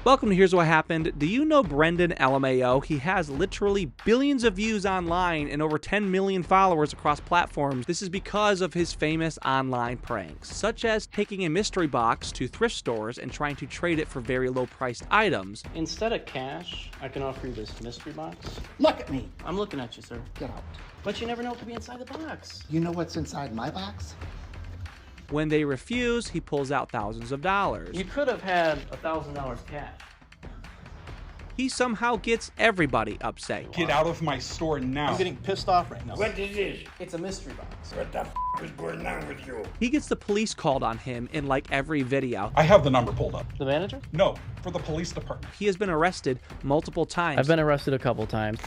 Welcome to Here's What Happened. Do you know BrendenLMAO? He has literally billions of views online and over 10 million followers across platforms. This is because of his famous online pranks, such as taking a mystery box to thrift stores and trying to trade it for very low-priced items. Instead of cash, I can offer you this mystery box. Look at me. I'm looking at you, sir. Get out. But you never know what could be inside the box. You know what's inside my box? When they refuse, he pulls out thousands of dollars. You could have had $1,000 cash. He somehow gets everybody upset. Get out of my store now. I'm getting pissed off right now. What is this? It's a mystery box. What the f is going on with you? He gets the police called on him in like every video. I have the number pulled up. The manager? No, for the police department. He has been arrested multiple times. I've been arrested a couple times.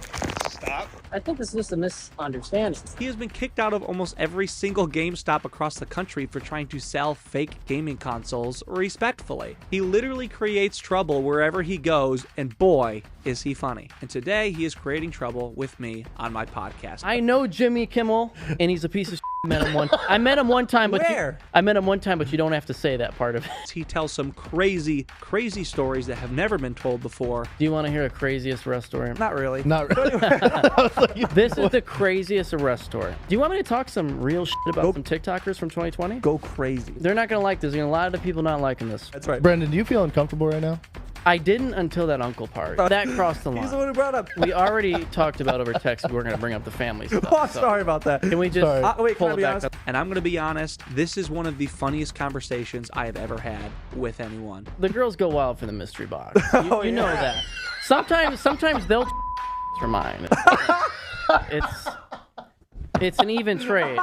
Stop. I think this is just a misunderstanding. He has been kicked out of almost every single GameStop across the country for trying to sell fake gaming consoles respectfully. He literally creates trouble wherever he goes, and boy, is he funny. And today, he is creating trouble with me on my podcast. I know Jimmy Kimmel, and he's a piece of shit. I met him one time, but I met him one time, but you don't have to say that part of it. He tells some crazy, crazy stories that have never been told before. Do you want to hear a craziest arrest story? Not really. Not really. This is the craziest arrest story. Do you want me to talk some real shit about some TikTokers from 2020? Go crazy. They're not going to like this. There's a lot of people not liking this. That's right. Brenden, do you feel uncomfortable right now? I didn't until that uncle part. That crossed the line. He's the one who brought up. We already talked about over text. We're going to bring up the family stuff. Oh, sorry about that. Can we just Wait, pull can I it be back honest? up? And I'm going to be honest, this is one of the funniest conversations I have ever had with anyone. The girls go wild for the mystery box. You know that. Sometimes they'll for mine. It's an even trade.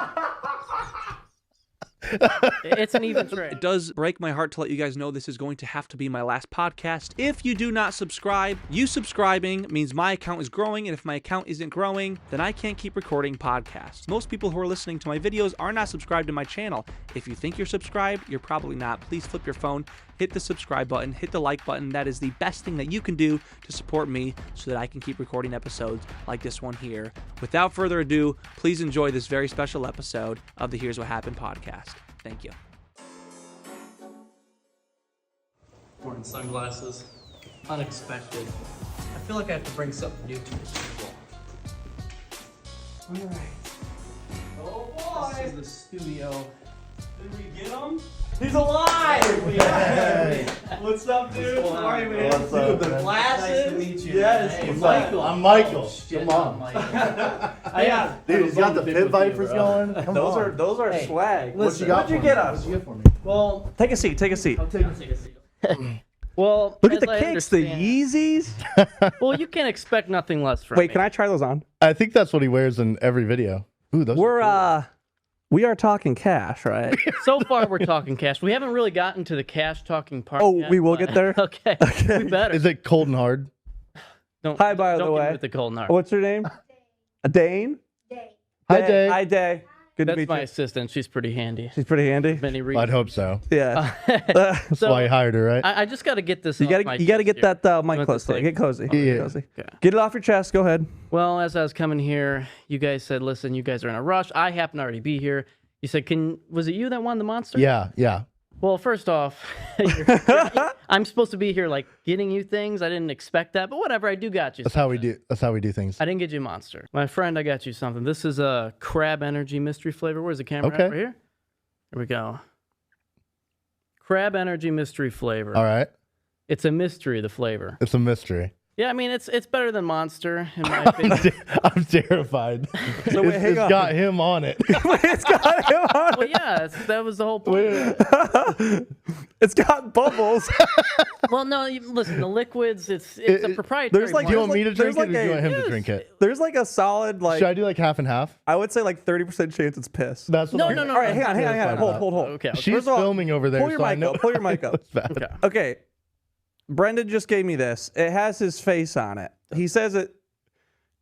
It's an even trade. It does break my heart to let you guys know this is going to have to be my last podcast. If you do not subscribe, you subscribing means my account is growing, and if my account isn't growing, then I can't keep recording podcasts. Most people who are listening to my videos are not subscribed to my channel. If you think you're subscribed, you're probably not. Please flip your phone, hit the subscribe button, hit the like button. That is the best thing that you can do to support me so that I can keep recording episodes like this one here. Without further ado, please enjoy this very special episode of the Here's What Happened podcast. Thank you. Wearing sunglasses. Unexpected. I feel like I have to bring something new to the table. All right. Oh boy! This is the studio. Did we get him? He's alive! Hey. What's up, dude? What's How are you, man? What's up, Dude, the man? glasses. Nice to meet you. Yes. Hey, what's Michael. up? I'm Michael. Shit, Come on. Michael. Yeah. Dude, he's got the Been pit with you, vipers bro. going. Come Those on. are Hey, swag. listen, What'd you get us? What'd you get for me? Well, Take a seat. Take a seat. I'll take a seat. Well, Look at as the I kicks, the understand- Yeezys. Well, you can expect nothing less from Wait, me. can I try those on? I think that's what he wears in every video. Ooh, those are We are talking cash, right? So far, we're talking cash. We haven't really gotten to the cash talking part. Oh, yet, we will but- get there? Okay. We better. Is it cold and hard? Don't, Hi, by don't the get me way. with the cold nard. What's her name? Dane. Hi, Day. Hi, Day. Good to That's meet my you. assistant. She's pretty handy. She's pretty handy. Many I'd reasons. hope so. Yeah. That's So, why you hired her, right? I just got to get this. You off gotta my get chest that here. mic Want close this, to you. like- Get cozy. Yeah. Get cozy. Okay. Get it off your chest. Go ahead. Well, as I was coming here, you guys said, "Listen, you guys are in a rush." I happen to already be here. You said, was it you that won the monster?" Yeah. Well, first off, I'm supposed to be here like getting you things. I didn't expect that, but whatever. I do got you. That's how we do. That's how we do things. I didn't get you a monster. My friend, I got you something. This is a crab energy mystery flavor. Where's the camera Okay. at? Right here? Here we go. Crab energy mystery flavor. All right. It's a mystery, the flavor. It's a mystery. Yeah, I mean, it's better than Monster, in my opinion. I'm terrified. So wait, hang It's on. got him on it. It's got him on Well, yeah, that was the whole point. it. It's got bubbles. Well, no, listen, the liquids, it's a proprietary. there's like- Do you market. want me to There's drink it, like or do you a- want him to Yes. drink it? There's like a solid Should I do like half and half? I would say like 30% chance it's piss. That's what No, I'm- no, no. All right, hang on. Terrified Hold, about. hold. Okay. She's First of all, filming over there. pull your so I mic know up, pull your mic up. it's bad. Okay. Okay. Brendan just gave me this. It has his face on it. He says it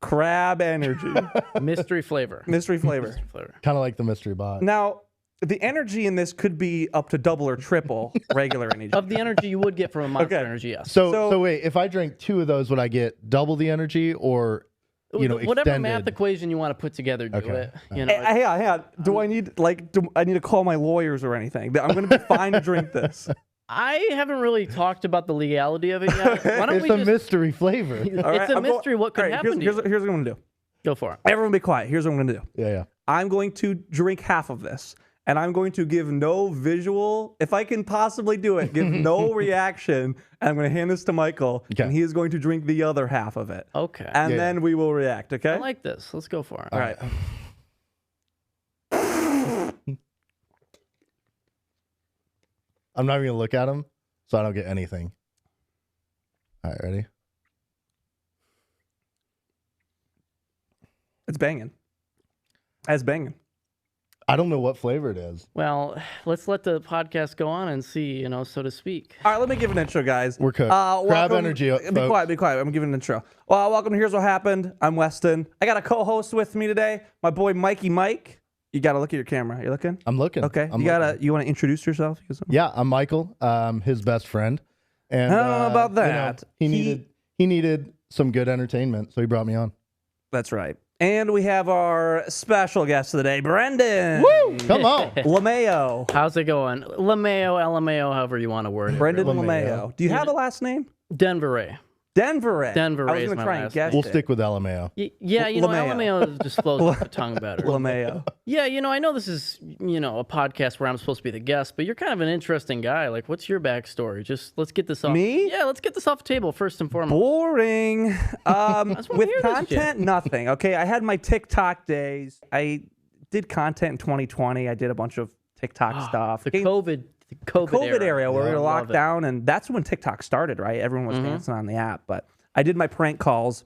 crab energy. Mystery flavor. Mystery flavor. Mystery flavor. Kind of like the mystery bot. Now, the energy in this could be up to double or triple regular energy. Of the energy you would get from a Monster Okay. Energy, yes. So wait, if I drank 2 of those, would I get double the energy or Whatever extended? math equation you want to put together, do Okay. it. You know, Hey, hang on. Do I need to call my lawyers or anything? I'm going to be fine to drink this. I haven't really talked about the legality of it yet. Why don't It's we a just... mystery flavor. It's a mystery what could happen to Here's you. what I'm going to do. Go for it. Everyone be quiet. Here's what I'm going to do. Yeah. I'm going to drink half of this, and I'm going to give no visual, if I can possibly do it, give no reaction, and I'm going to hand this to Michael, and he is going to drink the other half of it. Okay. And then we will react, okay? I like this. Let's go for it. All right. I'm not even going to look at him, so I don't get anything. All right, ready? It's banging. That's banging. I don't know what flavor it is. Well, let's let the podcast go on and see, so to speak. All right, let me give an intro, guys. We're cooked. Grab welcome- energy, Be folks. quiet, be quiet. I'm giving an intro. Well, welcome to Here's What Happened. I'm Weston. I got a co-host with me today, my boy Mikey Mike. You got to look at your camera. You looking? I'm looking. Okay. I'm You want to introduce yourself? Yeah, I'm Michael, his best friend. And I don't know about that. he needed some good entertainment, so he brought me on. That's right. And we have our special guest of the day, Brenden. Woo! Come on. LMAO. How's it going? LMAO, however you want to word it. Brenden LMAO. LMAO. Do you have a last name? Denver Ray. Denver. Denver I was is going to my try and last guess We'll it. stick with LMAO. Yeah, LMAO. LMAO just flows off the tongue better. LMAO. Yeah, I know this is, a podcast where I'm supposed to be the guest, but you're kind of an interesting guy. Like, what's your backstory? Just let's get this off. Me? Yeah, let's get this off the table first and foremost. Boring. wanna With hear this content, nothing. Okay, I had my TikTok days. I did content in 2020. I did a bunch of TikTok stuff. The Game- COVID area where we were I love locked it. down, and that's when TikTok started, right? Everyone was dancing on the app. But I did my prank calls,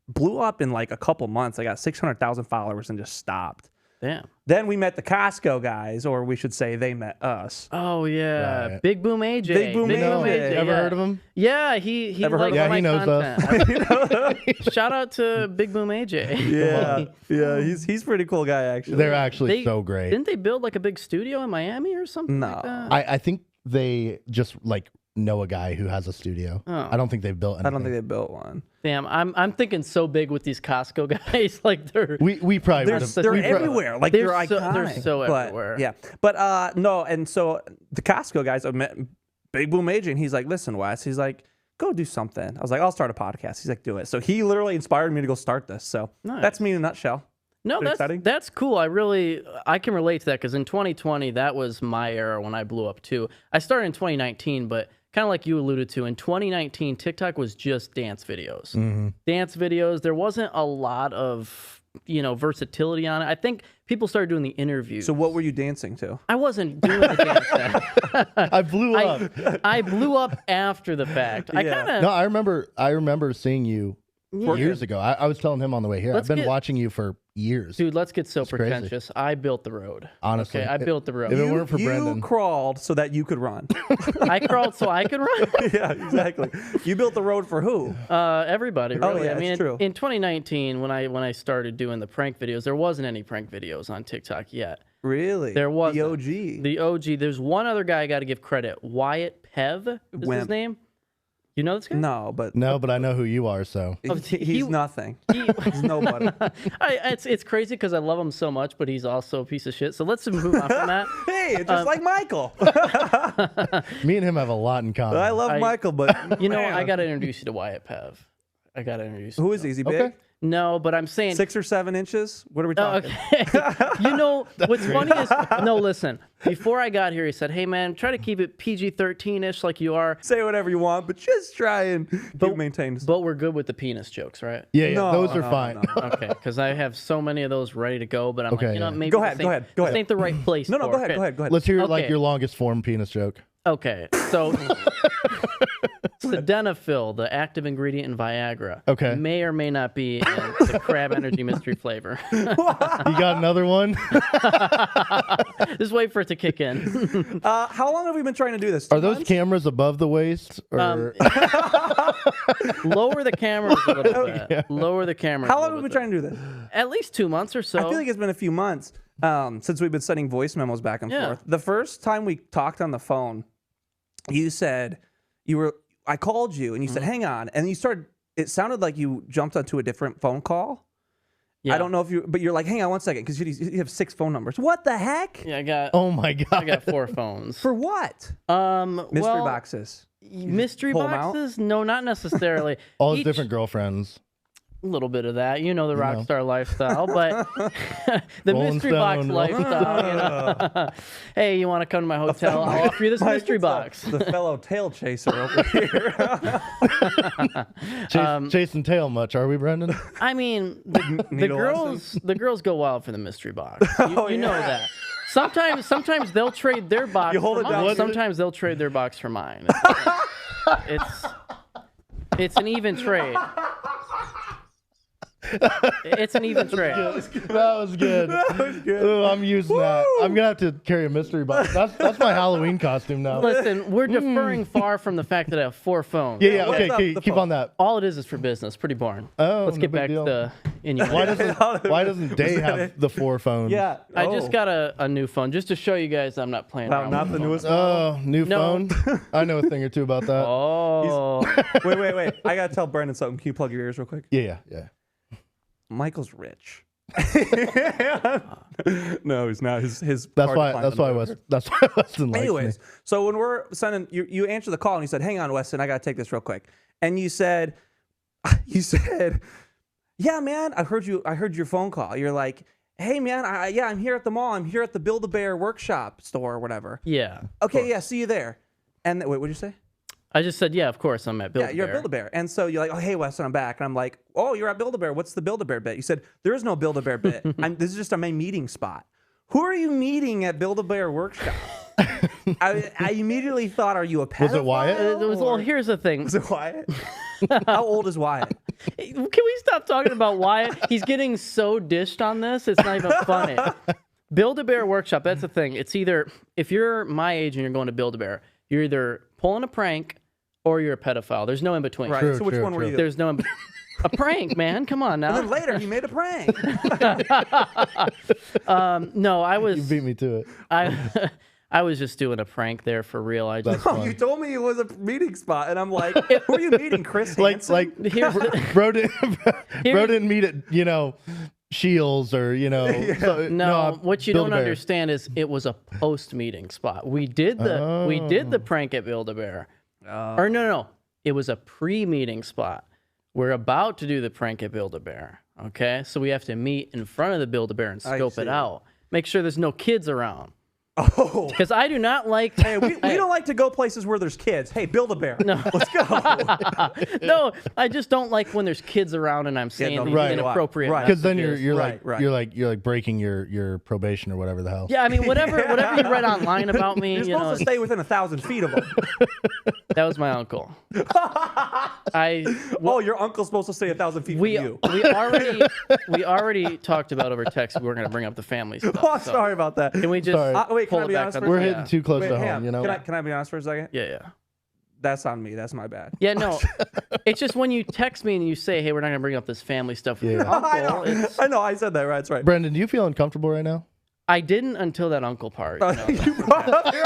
blew up in like a couple months. I got 600,000 followers and just stopped. Damn. Then we met the Costco guys, or we should say they met us. Oh yeah, Right. Big Boom AJ. Big Boom AJ. Ever yeah. heard of him? Yeah, he Ever heard likes of him? my Yeah, he knows content. Shout out to Big Boom AJ. Yeah, he's a pretty cool guy actually. They're actually They- so great. Didn't they build like a big studio in Miami or something? No. Like that? I think they just know a guy who has a studio. Oh. I don't think they've built anything. I don't think they built one. Damn, I'm thinking so big with these Costco guys. Like they're We probably They're, would have. they're we pro- everywhere. Like they're they're so- iconic. they're so but, everywhere. Yeah, but no, and so the Costco guys, I met Big Boom AJ, and he's like, "Listen, Wes," he's like, "Go do something." I was like, "I'll start a podcast." He's like, "Do it." So he literally inspired me to go start this. So Nice. that's me in a nutshell. no, Pretty exciting. that's cool. I can relate to that because in 2020 that was my era when I blew up too. I started in 2019, but kind of like you alluded to, in 2019 TikTok was just dance videos. Dance videos. There wasn't a lot of versatility on it. I think people started doing the interviews. So what were you dancing to? I wasn't doing the dance then. I blew up. I blew up after the fact. I Yeah. kind of No, I remember seeing you years ago. I was telling him on the way here. Let's I've been get- watching you for years. Dude, let's get so crazy. pretentious. I built the road. Honestly, Okay, I built the road. If it weren't for you Brenden, crawled so that you could run. I crawled so I could run. Yeah, exactly. You built the road for who? Everybody, really. yeah, I mean, it's true. in 2019, when I started doing the prank videos, there wasn't any prank videos on TikTok yet. Really? There was the OG. The OG. There's one other guy I got to give credit. Wyatt Pev is his Wimp. name. You know this guy? No, but no, but I know who you are. So he's nothing. He's nobody. It's crazy because I love him so much, but he's also a piece of shit. So let's move on from that. Hey, just like Michael. me and him have a lot in common. I love Michael, but I got to introduce you to Wyatt Pev. I got to introduce you. who is he? Is he big? Okay. No, but I'm saying 6 or 7 inches? What are we Oh, talking? okay. What's funny is, no, listen. Before I got here, he said, "Hey, man, try to keep it PG-13-ish like you are, Say whatever you want, but just try and maintain. but we're good with the penis jokes, right?" Yeah, No, those are no, fine. no. Okay, because I have so many of those ready to go, but I'm Okay, like, yeah. maybe Go this ahead, ain't- go ahead, go this ahead. ain't the right place. No, for go it. ahead, go ahead. Let's hear like Okay. your longest form penis joke. Okay, so sildenafil, the active ingredient in Viagra, Okay. may or may not be in the crab energy mystery flavor. You got another one? Just wait for it to kick in. How long have we been trying to do this? Are 2 those months? cameras above the waist? Or Lower the cameras a little bit. Lower the cameras. How long have we been trying to do this? At least 2 months or so. I feel like it's been a few months since we've been sending voice memos back and Yeah. forth. The first time we talked on the phone, you said I called you and you said, "Hang on," and you started. It sounded like you jumped onto a different phone call, Yeah. I don't know if you, but you're like, hang on 1 second, because you have 6 phone numbers. What the heck? Yeah, I got. Oh my god. I got 4 phones. For what? Mystery Mystery boxes. Mystery pull 'em out? boxes? No, not necessarily. All his different girlfriends. A little bit of that, the rock star lifestyle, but the Rolling mystery box Stone. lifestyle. Hey, you want to come to my hotel? I'll offer you this mystery box. The fellow tail chaser over here. Chasing tail much, are we, Brenden? I mean, the girls go wild for the mystery box. You know that. Sometimes they'll trade their box. You hold for it down. mine. Sometimes they'll trade their box for mine. It's an even trade. It's an even trade. That was good. Ooh, I'm using that. I'm gonna have to carry a mystery box. That's my Halloween costume now. Listen, we're deferring far from the fact that I have 4 phones. Yeah. What's Okay. up, Keep the phone? on that. All it is for business. Pretty boring. Oh, Let's no get big back deal. to the Why doesn't Day have the 4 phones? Yeah. I just got a new phone just to show you guys I'm not playing around. Not with the the newest Oh, new No. phone. I know a thing or two about that. Oh, Wait. I gotta tell Brenden something. Can you plug your ears real quick? Yeah. Michael's rich. No, he's not. His That's hard to why. find That's on why the Weston. road. That's why Weston likes Anyways, me. so when we're sending, you answer the call and he said, "Hang on, Weston, I gotta take this real quick." And you said, "Yeah, man, I heard your phone call." You're like, "Hey, man, I'm here at the mall. I'm here at the Build-A-Bear workshop store or whatever." yeah. Okay, yeah, see you there. And wait, what'd you say? I just said, yeah, of course I'm at Build-A-Bear. Yeah, you're at Build-A-Bear. And so you're like, "Oh, hey, Weston, I'm back." And I'm like, "Oh, you're at Build-A-Bear. What's the Build-A-Bear bit?" You said, "There is no Build-A-Bear bit. This is just my meeting spot." Who are you meeting at Build-A-Bear workshop? I immediately thought, are you a pedophile? Was it Wyatt? Well, here's the thing. Was it Wyatt? How old is Wyatt? Can we stop talking about Wyatt? He's getting so dished on this, it's not even funny. Build-A-Bear workshop, that's the thing. It's either, if you're my age and you're going to Build-A-Bear, you're either pulling a prank or you're a pedophile. There's no in between. Right. True, So which true, one were true. you? There's no in a prank, man. Come on now. And then later, he made a prank. No, I You was beat me to it. I was just doing a prank there for real. I just Oh, you told me it was a meeting spot, and I'm like, "Who are you meeting, Chris Hansen?" here's bro didn't meet at Shields or no. What you don't Build-A-Bear. understand is it was a post meeting spot. We did the prank at Build-A-Bear. Or no. It was a pre-meeting spot. We're about to do the prank at Build-A-Bear. Okay, so we have to meet in front of the Build-A-Bear and scope see. it out. Make sure there's no kids around. Oh. Because I do not like. Hey, we don't like to go places where there's kids. Hey, Build-A-Bear. No. Let's go. No, I just don't like when there's kids around and I'm saying no, these right. inappropriate. Right. Because then messages. you're like breaking your probation or whatever the hell. Yeah, I mean whatever you read online about me, You're you supposed know, to stay within 1,000 feet of them. that was my uncle. Oh, your uncle's supposed to stay 1,000 feet from you. we already talked about over text. We were going to bring up the family stuff. Oh, so sorry about that. Can we just Sorry. Wait, can pull I it be back honest on for a We're second? hitting too close Wait, to hang home, on. you know. Can I be honest for a second? Yeah. That's on me. That's my bad. Yeah, no. It's just when you text me and you say, "Hey, we're not going to bring up this family stuff with your Yeah. uncle." I know. I said that right. That's right. Brenden, do you feel uncomfortable right now? I didn't until that uncle part. You brought up your,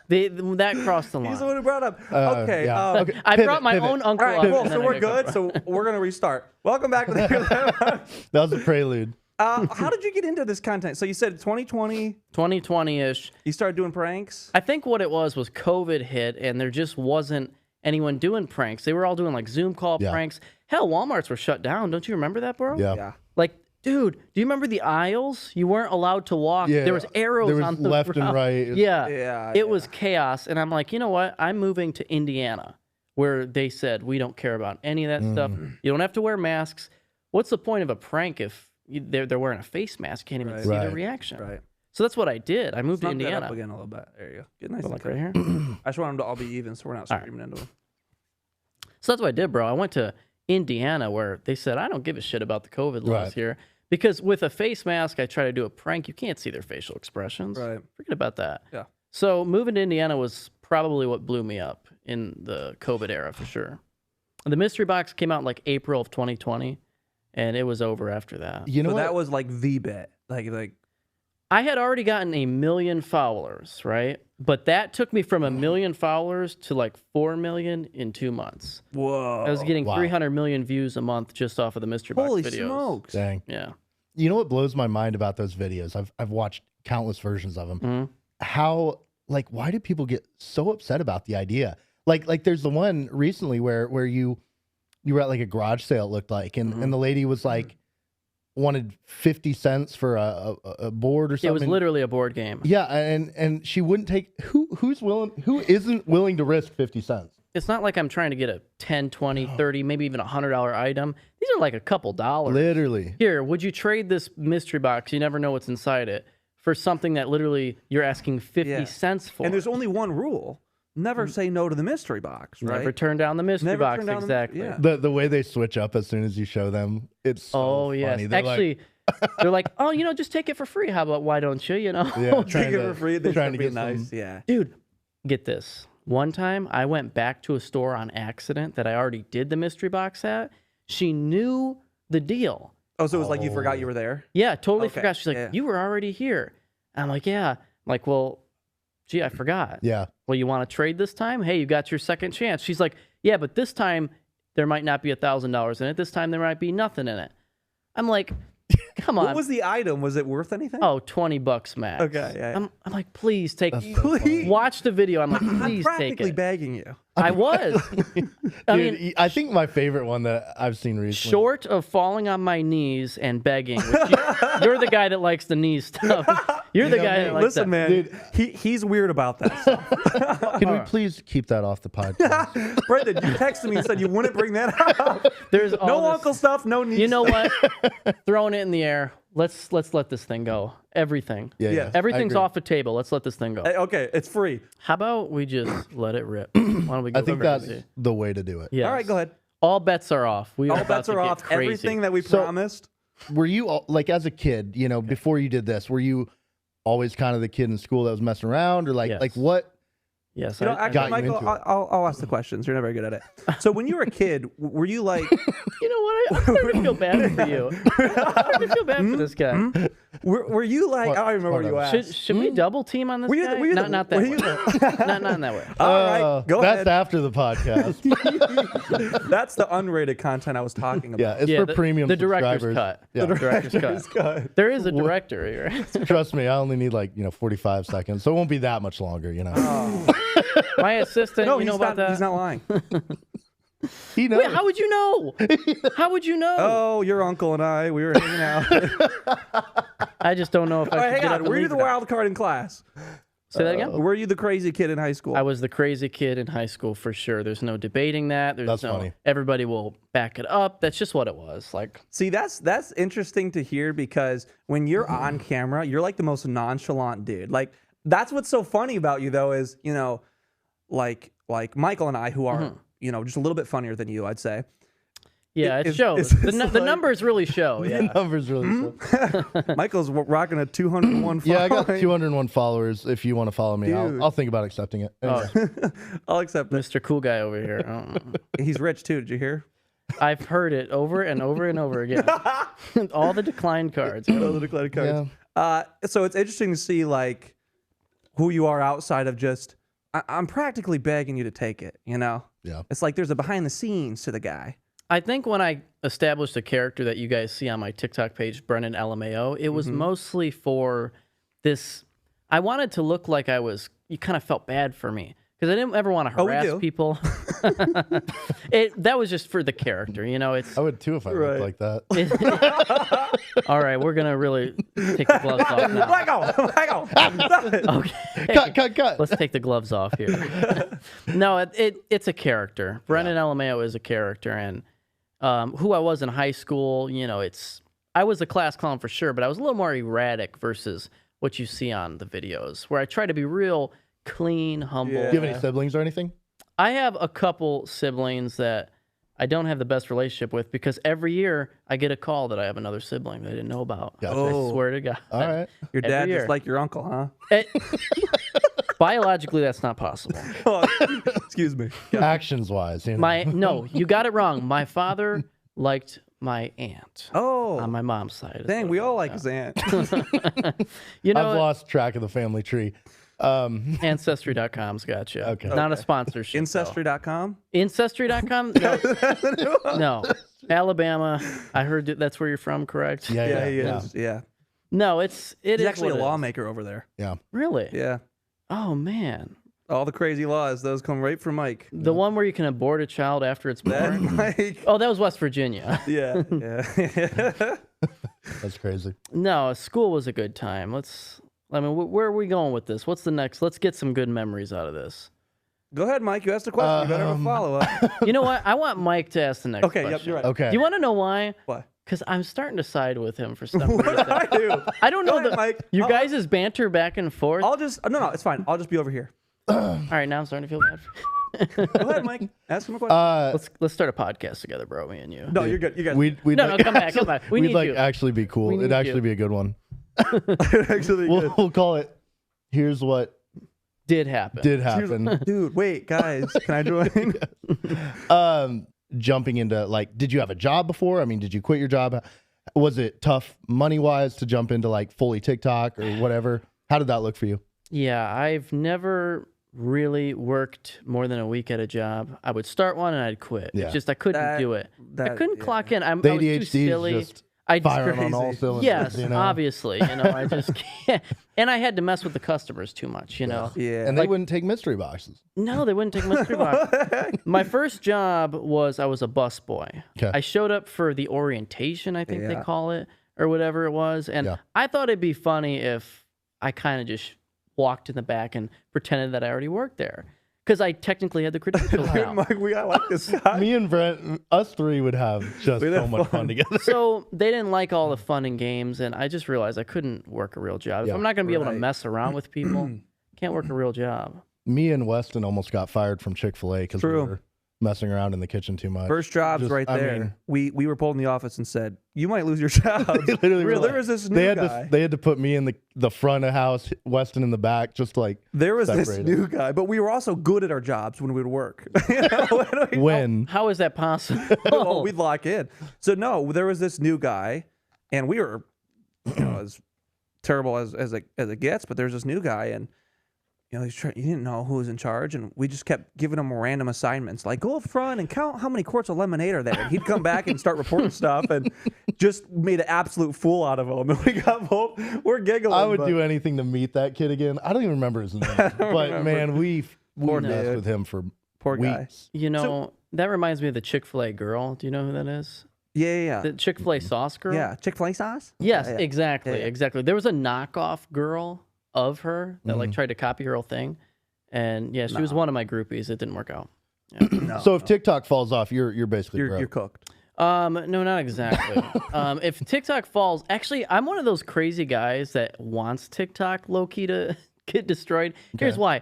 That crossed the line. he's the one who brought up. Okay. yeah. Okay. I Pivot, brought my pivot. own uncle All right, up. cool. and So then I we're got good. So we're going to restart. Welcome back to the. That was a prelude. How did you get into this content? So you said 2020, 2020-ish. you started doing pranks? I think what it was COVID hit, and there just wasn't anyone doing pranks. They were all doing like Zoom call Yeah. pranks. Hell, Walmarts were shut down. Don't you remember that, bro? Yeah. Yeah. Like, dude, do you remember the aisles? You weren't allowed to walk. Yeah. There was arrows There was on the left and ground. right. Yeah. Yeah, It was chaos. And I'm like, you know what? I'm moving to Indiana, where they said we don't care about any of that stuff. You don't have to wear masks. What's the point of a prank if they're wearing a face mask? Can't even see Right. the reaction. Right. So that's what I did. I moved to Snug that Indiana. up again a little bit. There you go. Get nice. Go and like tight. right here. I just want them to all be even, so we're not All right. screaming into them. So that's what I did, bro. I went to Indiana where they said, I don't give a shit about the COVID laws Right. here. Because with a face mask, I try to do a prank. You can't see their facial expressions. Right. Forget about that. Yeah. So moving to Indiana was probably what blew me up in the COVID era for sure. The mystery box came out in like April of 2020, and it was over after that. You know So what? that was like the bit. Like I had already gotten 1 million followers, right? But that took me from 1 million followers to like 4 million in 2 months. Whoa. I was getting Wow. 300 million views a month just off of the mystery box Holy videos. smokes. Dang. Yeah. You know what blows my mind about those videos? I've watched countless versions of them. Mhm. How why do people get so upset about the idea? Like there's the one recently where you were at like a garage sale, it looked like, and the lady was like wanted 50 cents for a board or something. It was literally a board game. Yeah, and she wouldn't take who isn't willing to risk 50 cents? It's not like I'm trying to get a 10, 20, 30, maybe even $100 item. These are like a couple dollars. Literally. Here, would you trade this mystery box? You never know what's inside it for something that literally you're asking 50 cents for. And there's only one rule. Never say no to the mystery box, right? Never turn down the mystery Never box. turn down the- Exactly. yeah. The way they switch up as soon as you show them, it's so Oh, yes. funny. They're like- Actually, they're like, oh, just take it for free. How about why don't you? yeah, Take trying it to- for free. They trying should to be get nice. some- Yeah. Dude, get this. One time I went back to a store on accident that I already did the mystery box at. She knew the deal. Oh, so it was like you forgot you were there? Yeah, totally Okay, forgot. She's like, yeah. you were already here. I'm like, yeah. I'm like, well, gee, I forgot. Yeah. Well, you want to trade this time? Hey, you got your second chance. She's like, yeah, but this time there might not be $1,000 in it. This time there might be nothing in it. I'm like, come on. What was the item? Was it worth anything? Oh, $20 max. Okay, yeah. I'm like, please take That's so funny. watch the video. I'm like, I'm please take practically it. begging you. I was. I mean, Dude, I think my favorite one that I've seen recently. short of falling on my knees and begging, which you're the guy that likes the knee stuff. You're the guy that likes Listen, that. man, he's weird about that stuff. Can we please keep that off the podcast? Brendan, you texted me and said you wouldn't bring that up. There's all No this- uncle stuff, no niece. You know what? Throwing it in the air. Let's let this thing go. Everything. Yeah, Yeah. I Everything's agree. off the table. Let's let this thing go. Hey, okay, it's free. How about we just let it rip? Why don't we go I think crazy? that's the way to do it. Yes. All right, go ahead. All bets are off. We All about bets to are get off. Crazy. Everything that we So- promised. Were you like as a kid, before you did this, were you always kind of the kid in school that was messing around, or like Yes. what? Yes. You know, I- actually, got you Michael, into it. I'll ask the questions. You're never good at it. So when you were a kid, were you like, you know what? I'm starting to feel bad for you. I'm starting to feel bad for this guy. were you like, I don't remember what you asked. Should we double team on this Were you guy? the- were you the- not that were way. you the- not in that way. All right, go That's ahead. after the podcast. That's the unrated content I was talking about. yeah, it's Yeah, for premium the director's subscribers. cut. Yeah. The director's cut. There is a director here. Trust me, I only need 45 seconds, so it won't be that much longer. My assistant, No, you know he's about not. that? He's not lying. He knows. Wait, how would you know? How would you know? Oh, your uncle and I, we were hanging out. I just don't know if I All right, should hang get up on. and Were you leave the that. wild card in class? Say that again? Were you the crazy kid in high school? I was the crazy kid in high school for sure. There's no debating that. There's That's no. funny. Everybody will back it up. That's just what it was. Like, See, that's interesting to hear because when you're on camera, you're like the most nonchalant dude. Like that's what's so funny about you though is, like Michael and I who are, just a little bit funnier than you, I'd say. yeah, it It's- shows. it's The like- numbers really show. Yeah. Numbers really. Michael's rocking a 201 Yeah, I got following. 201 followers. If you want to follow me, Dude. I'll think about accepting it. Anyway. I'll accept it. Mr. Cool Guy over here. He's rich too. Did you hear? I've heard it over and over and over again. All the declined cards. All the declared cards. So it's interesting to see like who you are outside of just. I'm practically begging you to take it. Yeah. It's like there's a behind the scenes to the guy. I think when I established a character that you guys see on my TikTok page, BrendenLMAO, it was mostly for this. I wanted to look like you kind of felt bad for me because I didn't ever want to we harass do. people. That was just for the character, It's I would too if I Right. looked like that. all right. We're gonna really take the gloves off now. Michael. Stop it. Okay. Cut. Let's take the gloves off here. No, it's a character. BrendenLMAO is a character, and who I was in high school, I was a class clown for sure, but I was a little more erratic versus what you see on the videos, where I try to be real clean, humble. Yeah. Do you have any siblings or anything? I have a couple siblings that I don't have the best relationship with because every year I get a call that I have another sibling that I didn't know about. Gotcha. I swear to God. All right. Your dad Every year. just like your uncle, huh? Biologically, that's not possible. Excuse me. Actions wise, No, you got it wrong. My father liked my aunt Oh, on my mom's side. is dang, what we it all was, like yeah. his aunt. You know, I've lost track of the family tree. Ancestry.com's got you. Okay. Not a sponsorship. Ancestry.com? Ancestry.com? No. No. Alabama. I heard that's where you're from, correct? Yeah, Yeah, he yeah. is. Yeah. No, it He's is actually a what it is. lawmaker over there. Really? Yeah. Oh man. All the crazy laws, those come right from Mike. The one where you can abort a child after it's That born. Mike. Oh, that was West Virginia. Yeah. Yeah. That's crazy. No, school was a good time. Where are we going with this? What's the next? Let's get some good memories out of this. Go ahead, Mike. You asked a question. You better have a follow-up. You know what? I want Mike to ask the next Okay, question. yep, you're right. Okay. Do you want to know why? What? Because I'm starting to side with him for some What reason. did I do? I don't know Go ahead, the Mike. you I'll- guys' banter back and forth. I'll just... No, it's fine. I'll just be over here. All right, now I'm starting to feel bad. Go ahead, Mike. Ask him a question. Let's start a podcast together, bro. Me and you. No, you're good. You guys... We'd No, like, come back. We we'd need like you. actually be cool. We It'd need actually you. be a good one. actually good. We'll call it. Here's what Did happen. did happen. Dude, wait, guys. Can I join? Jumping into like, did you have a job before? I mean, did you quit your job? Was it tough money wise to jump into like fully TikTok or whatever? How did that look for you? Yeah, I've never really worked more than a week at a job. I would start one and I'd quit. Yeah. It's just I couldn't That- do it. I that- couldn't yeah. clock in. I The was too ADHD is silly. just I firing on all crazy. cylinders. Yes, you know? obviously. You know, I just can't. And I had to mess with the customers too much. You know. Yeah. And they wouldn't take mystery boxes. No, they wouldn't take mystery box. My first job was I was a bus boy. 'Kay. I showed up for the orientation, I think they Yeah. call it, or whatever it was. And Yeah. I thought it'd be funny if I kind of just walked in the back and pretended that I already worked there. Because I technically had the credentials now. Mike, I like this guy. Me and Brent, us three would have just We'd so have much fun. fun together. So they didn't like all the fun and games, and I just realized I couldn't work a real job. If Yeah, I'm not going to be able to right. mess around with people, can't work a real job. Me and Weston almost got fired from Chick-fil-A because we True. were messing around in the kitchen too much. First job's Just- right I there. mean- we were pulled in the office and said, "You might lose your job." They literally were There like- was this new they had guy. they had to put me in the front of house, Weston in the back, just like There was this separated. new guy, but we were also good at our jobs when we would work. You know? when How is that possible? Well, we'd lock in. So no, there was this new guy, and we were, as terrible as it gets. But there's this new guy, and he didn't know who was in charge, and we just kept giving him random assignments, like go up front and count how many quarts of lemonade are there. And he'd come back and start reporting stuff, and just made an absolute fool out of him. And we got both. We're giggling. I would but- do anything to meet that kid again. I don't even remember his name, but man, we Poor messed dude. with him for Poor guy. weeks. You know, that reminds me of the Chick-fil-A girl. Do you know who that is? Yeah. The Chick-fil-A sauce girl? Yeah, Chick-fil-A sauce? Yes, Yeah. exactly, Yeah, yeah. exactly. There was a knockoff girl of her that like tried to copy her whole thing. And yeah, she was one of my groupies. It didn't work out. No. So if TikTok falls off, you're basically you're broke. cooked. No, not exactly. If TikTok falls, actually, I'm one of those crazy guys that wants TikTok low-key to get destroyed. Here's why.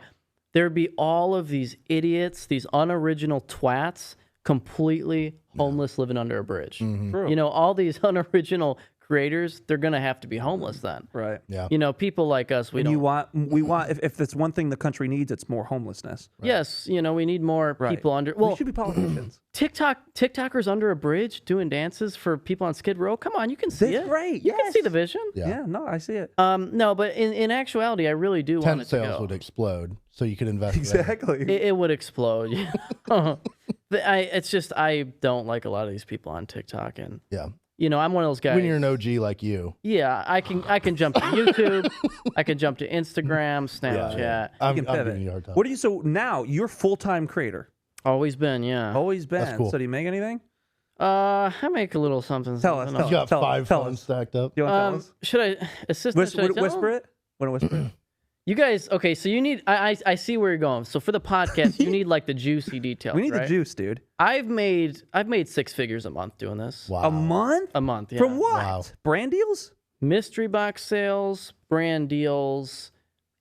There'd be all of these idiots, these unoriginal twats, completely homeless living under a bridge. True. You know, all these unoriginal creators, they're going to have to be homeless then. Right. Yeah. You know, people like us, we And don't. we want if there's one thing the country needs, it's more homelessness. Yes, you know, we need more Right. people under. we Well, should be politicians. TikTokers under a bridge doing dances for people on Skid Row. Come on, you can see That's it. right, You can see yes. the vision. Yeah. No, I see it. No, but in actuality, I really do want Tent it to sales go. would explode, so you could invest. there. Exactly. It would explode. It's just I don't like a lot of these people on TikTok, and Yeah. you know I'm one of those guys. When you're an OG like you, Yeah, I can jump to YouTube, I can jump to Instagram, Snapchat. I'm You can pivot. giving you a hard time. What do you? So now you're full-time creator. Always been, yeah. Always been. That's cool. So do you make anything? I make a little something. Tell us, something. you got tell us, 5 tell phones us. stacked up. You want to tell us? Should I assistant? Should I tell Whisper them? it. Want to whisper it? You guys, okay? So you need. I see where you're going. So for the podcast, you need like the juicy details. We need the right? juice, dude. I've made 6 figures a month doing this. Wow. A month? A month, yeah. From what? Wow. Brand deals? Mystery box sales, brand deals,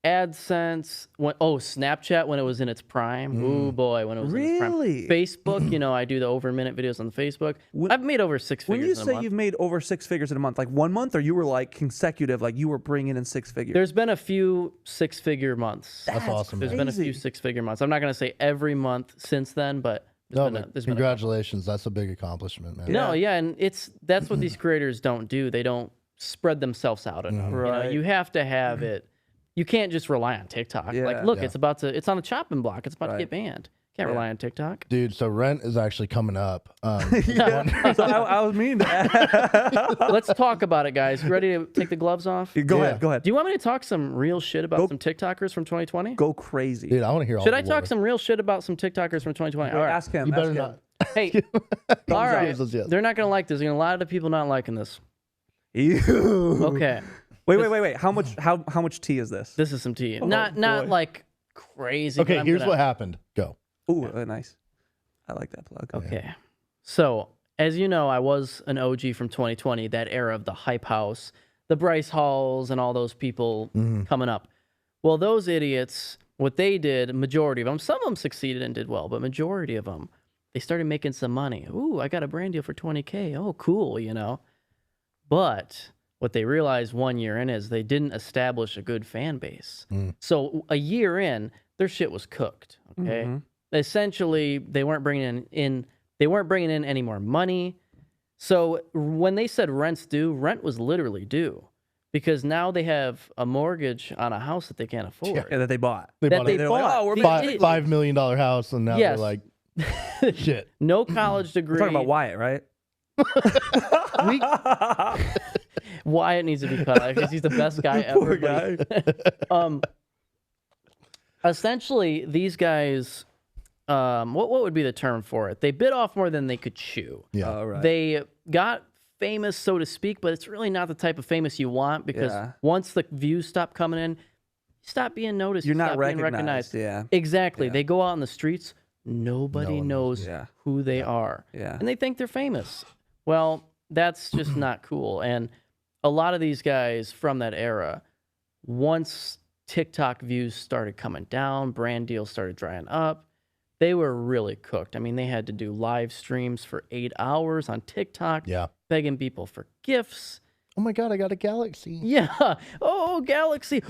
AdSense. Snapchat when it was in its prime. Ooh boy, when it was in its prime. Really? Facebook, you know, I do the over-a-minute videos on Facebook. I've made over 6 When figures you in a say month. you've made over 6 figures in a month, like 1 month, or you were like consecutive, like you were bringing in 6 figures? There's been a few 6-figure months. That's awesome. There's man. been a few crazy. 6-figure months. I'm not going to say every month since then, but No, been a- but there's been a- congratulations. That's a big accomplishment, man. No, yeah, and that's what these creators don't do. They don't spread themselves out enough. You know, Right. you have to have it. You can't just rely on TikTok. Yeah. Like, look, Yeah. it's on the chopping block. It's about to Right. get banned. Can't rely on TikTok. Dude, so rent is actually coming up. Yeah. So I was meaning to ask. Let's talk about it, guys. You ready to take the gloves off? Go Yeah. ahead. Go ahead. Do you want me to talk some real shit about some TikTokers from 2020? Go crazy. Dude, I want to hear all Should the I talk lore. some real shit about some TikTokers from 2020? Wait, All right. ask him. You ask better him. not. Hey, all right. Yes. They're not going to like this. There's going to be a lot of people not liking this. Ew. Okay. Wait. How much tea is this? This is some tea. Oh, not boy. like crazy. but Okay, I'm here's gonna- what happened. Go. Ooh, nice. I like that plug. Okay. So, as you know, I was an OG from 2020, that era of the Hype House, the Bryce Halls, and all those people coming up. Well, those idiots, what they did, majority of them, some of them succeeded and did well, but majority of them, they started making some money. Ooh, I got a brand deal for 20K. Oh, cool, you know. But what they realized 1 year in is they didn't establish a good fan base. So a year in, their shit was cooked. Okay. Essentially, they weren't bringing in any more money. So when they said rent's due, rent was literally due because now they have a mortgage on a house that they can't afford. Yeah, that they bought. They That bought they a They're like, bought. oh, we're The back. idiot- $5 million house, and now Yes. they're like, shit. No college degree. We're talking about Wyatt, right? Wyatt needs to be cut out because he's the best guy ever. Poor but guy. Essentially, these guys, what would be the term for it? They bit off more than they could chew. Yeah. All right. They got famous, so to speak, but it's really not the type of famous you want because Yeah. once the views stop coming in, you stop being noticed. You're you not stop being recognized. Yeah. Exactly. Yeah. They go out in the streets, nobody one knows Yeah. who they are. Yeah. And they think they're famous. Well, that's just not cool. And a lot of these guys from that era, once TikTok views started coming down, brand deals started drying up, they were really cooked. I mean, they had to do live streams for 8 hours on TikTok, Yeah. begging people for gifts. Oh my God, I got a Galaxy. Yeah. Oh, Galaxy.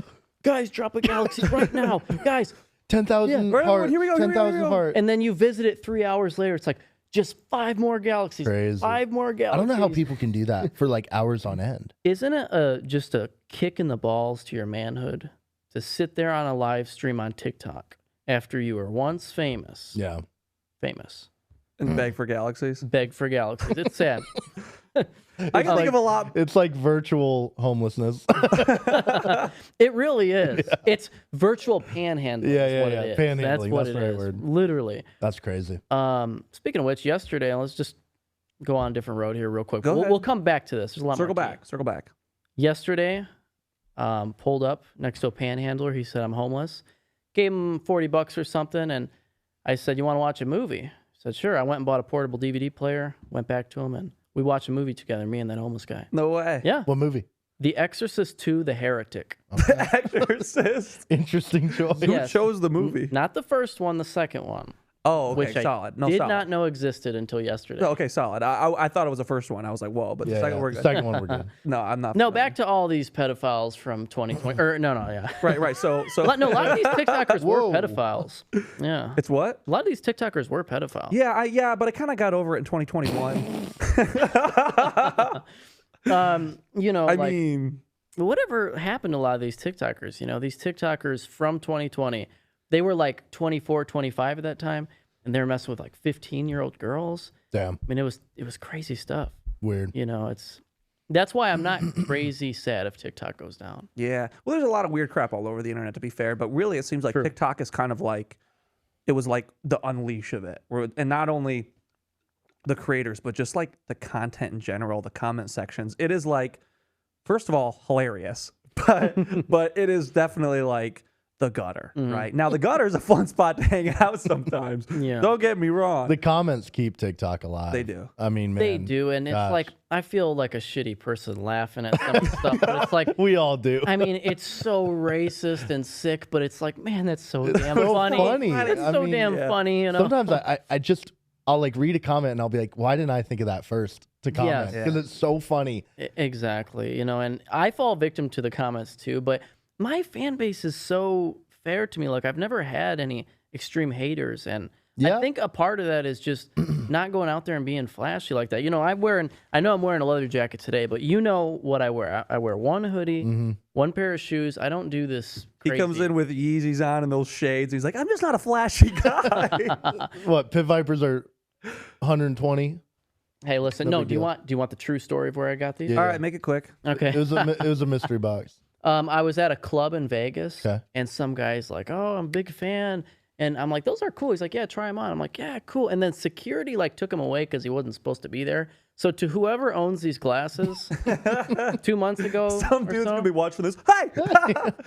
Guys, drop a Galaxy right now. Guys. 10,000 Right, heart. here we go, here we go, 10,000 here we go. heart. And then you visit it 3 hours later. It's like, just 5 more Galaxies. Crazy. 5 more Galaxies. I don't know how people can do that for like hours on end. Isn't it just a kick in the balls to your manhood to sit there on a live stream on TikTok after you were once famous? Yeah. Famous. And beg for galaxies. Beg for Galaxies. It's sad. I can think of a lot. It's like virtual homelessness. It really is. It's virtual panhandling. Yeah, is yeah, what yeah. It is. Panhandling, That's what that's it the right is. word. Literally. That's crazy. Speaking of which, yesterday, let's just go on a different road here real quick. Go ahead. We'll come back to this. There's a lot Circle more to back. Circle back. Yesterday, pulled up next to a panhandler. He said, I'm homeless. Gave him $40 or something. And I said, you want to watch a movie? He said, sure. I went and bought a portable DVD player, went back to him, and we watched a movie together, me and that homeless guy. No way. Yeah. What movie? The Exorcist 2, The Heretic. Exorcist. Interesting choice. Who Yes. chose the movie? Not the first one, the second one. Oh, okay. Which I solid. No, did solid. not know existed until yesterday. No, okay, solid. I thought it was the first one. I was like, whoa, but the Yeah, second yeah. we're The good. second one we're good. No, I'm not. No, familiar. back to all these pedophiles from 2020. Yeah. Right. So No, a lot of these TikTokers were Whoa. pedophiles. Yeah. it's what? A lot of these TikTokers were pedophiles. Yeah, but I kind of got over it in 2021. You know, I like, mean, whatever happened to a lot of these TikTokers, you know, these TikTokers from 2020, they were like 24, 25 at that time, and they were messing with like 15-year-old girls. Damn. I mean, it was crazy stuff. Weird. You know, that's why I'm not crazy sad if TikTok goes down. yeah. Well, there's a lot of weird crap all over the internet, to be fair, but really it seems like True. TikTok is kind of like, it was like the unleash of it. And not only the creators, but just like the content in general, the comment sections. It is like, first of all, hilarious, but it is definitely like the gutter, right? Now, the gutter is a fun spot to hang out sometimes. Yeah. Don't get me wrong. The comments keep TikTok alive. They do. I mean, man. They do, and it's gosh. like, I feel like a shitty person laughing at some of the stuff, but it's like, We all do. I mean, it's so racist and sick, but it's like, man, that's so damn so funny. funny. It's I so mean, damn yeah. funny, you know? Sometimes I'll like read a comment and I'll be like, why didn't I think of that first to comment? Yes. Because it's so funny. Exactly, you know, and I fall victim to the comments too, but my fan base is so fair to me. Like, I've never had any extreme haters, and Yeah. I think a part of that is just not going out there and being flashy like that. You know, I know I'm wearing a leather jacket today, but you know what I wear. I wear one hoodie, one pair of shoes. I don't do this He crazy. comes in with Yeezys on and those shades. He's like, I'm just not a flashy guy. What, Pit Vipers are 120? Hey, listen. No No, big do you deal. want the true story of where I got these? Yeah. All right, make it quick. Okay. It was a mystery box. I was at a club in Vegas, Okay. and some guy's like, "Oh, I'm a big fan," and I'm like, "Those are cool." He's like, "Yeah, try them on." I'm like, "Yeah, cool." And then security like took him away because he wasn't supposed to be there. So to whoever owns these glasses, 2 months ago, Some or dude's so, going to be watching this. Hey!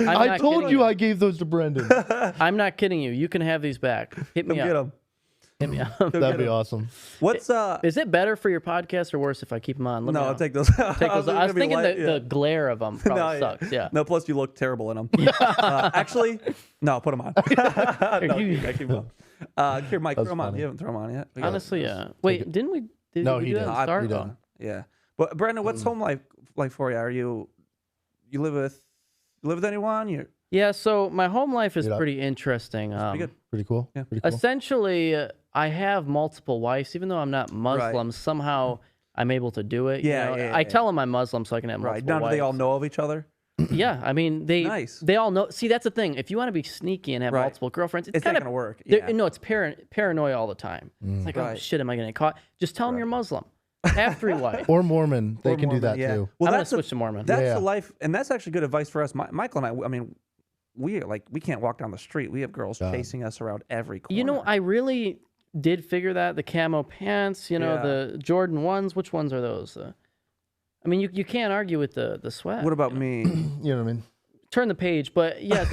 I'm I not told kidding you I gave those to Brenden. I'm not kidding you. You can have these back. Hit me Come up. get him. Hit me up. That'd be awesome. What's Is it better for your podcast or worse if I keep them on? Let me No, know. I'll take those. Take those. I was thinking the glare of them probably No, yeah. sucks. Yeah. No, plus you look terrible in them. Actually, no, put them on. No, you- keep them on. Here, Mike, throw them on. funny. You haven't thrown them on yet. We got- Honestly, yeah. Wait, didn't we? Did No, we he do that didn't. at the start? he didn't. Yeah. But Brenden, what's home life like for you? Are you live with anyone? You Yeah. So my home life is Get up. pretty interesting. pretty good. Pretty cool. Yeah. Pretty cool. Essentially, I have multiple wives, even though I'm not Muslim. Somehow I'm able to do it. you Yeah, know? yeah, I yeah. tell them I'm Muslim so I can have Right. multiple Now do they all wives. know of each other? Yeah, I mean Nice. they all know. See, that's the thing. If you want to be sneaky and have Right. multiple girlfriends, It's not kind of gonna work. they're- Yeah. No, it's paranoia all the time. It's like, oh Right. shit, am I going to get caught? Just tell them you're Muslim. Have 3 wives. Or Mormon. They Or can do Mormon, that yeah. too. Well, I'm gonna that's the- switch to Mormon. That's Yeah. the life, and that's actually good advice for us. Michael and I mean, we can't walk down the street. We have girls chasing us around every corner. You know, I really did figure that the camo pants, you know, Yeah. the Jordan ones. Which ones are those? I mean, you can't argue with the sweat. What about me? You know what I mean? Turn the page, but yes.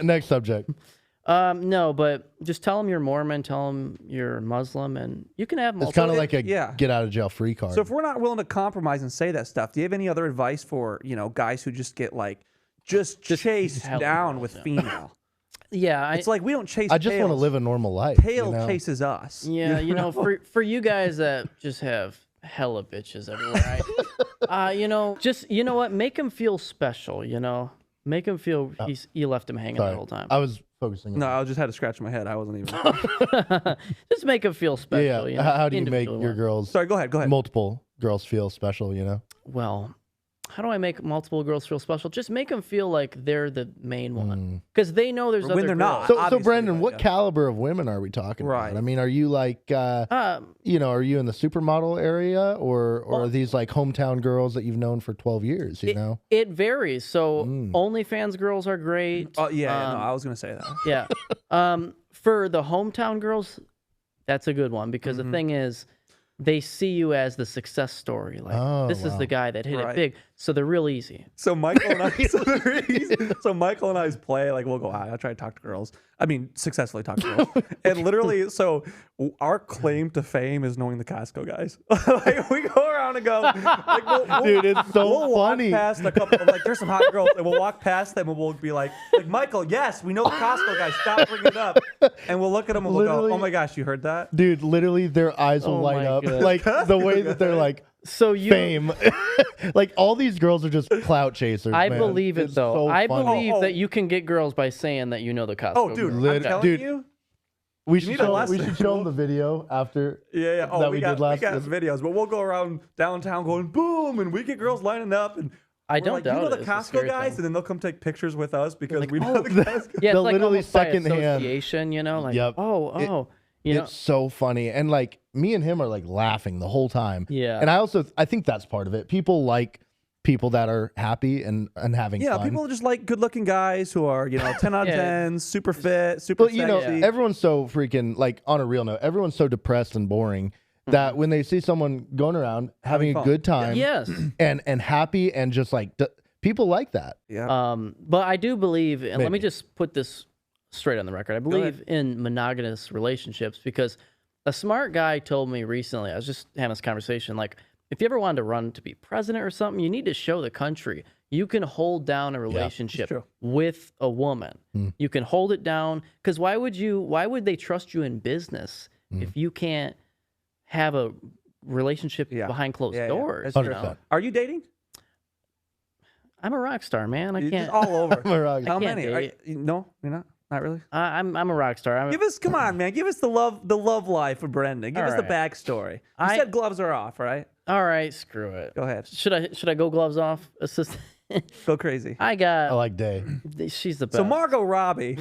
Next subject. No, but just tell them you're Mormon, tell them you're Muslim, and you can have It's multiple. kind of like a yeah. get out of jail free card. So if we're not willing to compromise and say that stuff, do you have any other advice for guys who just get just chased hell down no, with no. female? Yeah, It's like we don't chase. I just want to tails. live a normal life. Tail you know? chases us. yeah, you know, for you guys that just have hella bitches everywhere, you know what? Make him feel special. You know, make him feel you left him hanging the Sorry. whole time. I was focusing on No, I just had to scratch my head. I wasn't even. Just make him feel special. Yeah. You know, How do you make individual your one. girls, Sorry, go ahead. Go ahead. multiple girls feel special, you know? Well, how do I make multiple girls feel special? Just make them feel like they're the main one, because they know there's When other they're girls. not. So Obviously, Brenden, right, what yeah. caliber of women are we talking Right. about? I mean, are you like, are you in the supermodel area or are these like hometown girls that you've known for 12 years, you know? It varies. So OnlyFans girls are great. Oh yeah, no, I was gonna say that. Yeah. For the hometown girls, that's a good one because the thing is, they see you as the success story. Like this is the guy that hit Right. it big. So they're real easy. So Michael and I, so Michael and I's play like we'll go out. I try to talk to girls. I mean, successfully talk to girls. And literally, so our claim to fame is knowing the Costco guys. Like we go around and go, like, Dude, it's so we'll funny. Walk past a couple, like there's some hot girls, and we'll walk past them and we'll be like Michael, yes, we know the Costco guys. Stop bringing it up. And we'll look at them and we'll go, Literally- oh my gosh, you heard that? Dude, literally their eyes will Oh light my up. God. Like the way that they're like, So you, fame. Like all these girls are just clout chasers. I man. believe it It's though. so I funny. believe Oh. that you can get girls by saying that you know the Costco. Oh, dude, girl. I'm telling dude. you. We need should a show, we lesson. should show them the video after. Yeah, yeah. Oh, that we we got did last- videos, but we'll go around downtown going boom, and we get girls lining up, and I we're don't like, doubt you know it. the It's a Costco scary guys, thing. and then they'll come take pictures with us because Like, we know oh, the Costco. Yeah, it's They'll like literally almost by secondhand- association, you know, like Yep. oh, you know, It's so funny. And like me and him are like laughing the whole time. Yeah. And I think that's part of it. People like people that are happy and having Yeah, fun. people just like good-looking guys who are 10 out of Yeah. 10s, super fit, super But you know, sexy. everyone's so freaking like on a real note, everyone's so depressed and boring that when they see someone going around having a fun. good time yes. and happy and just like people like that. yeah. But I do believe, and let me Maybe. just put this straight on the record. I believe in monogamous relationships because a smart guy told me recently, I was just having this conversation, like, if you ever wanted to run to be president or something, you need to show the country you can hold down a relationship true. with a woman. You can hold it down because why would they trust you in business if you can't have a relationship Yeah. behind closed Yeah, yeah. doors? That's you true. know? Are you dating? I'm a rock star, man. I You're can't. just all over. I'm a rock How can't many? Are date. no, you're not. Not really. I'm a rock star. Come on, man. Give us the love life of Brenden. Give us the backstory. You said gloves are off, right? All right, screw it. Go ahead. Should I go gloves off? Assistant. Go crazy. I got. I like Day. She's the best. So Margot Robbie.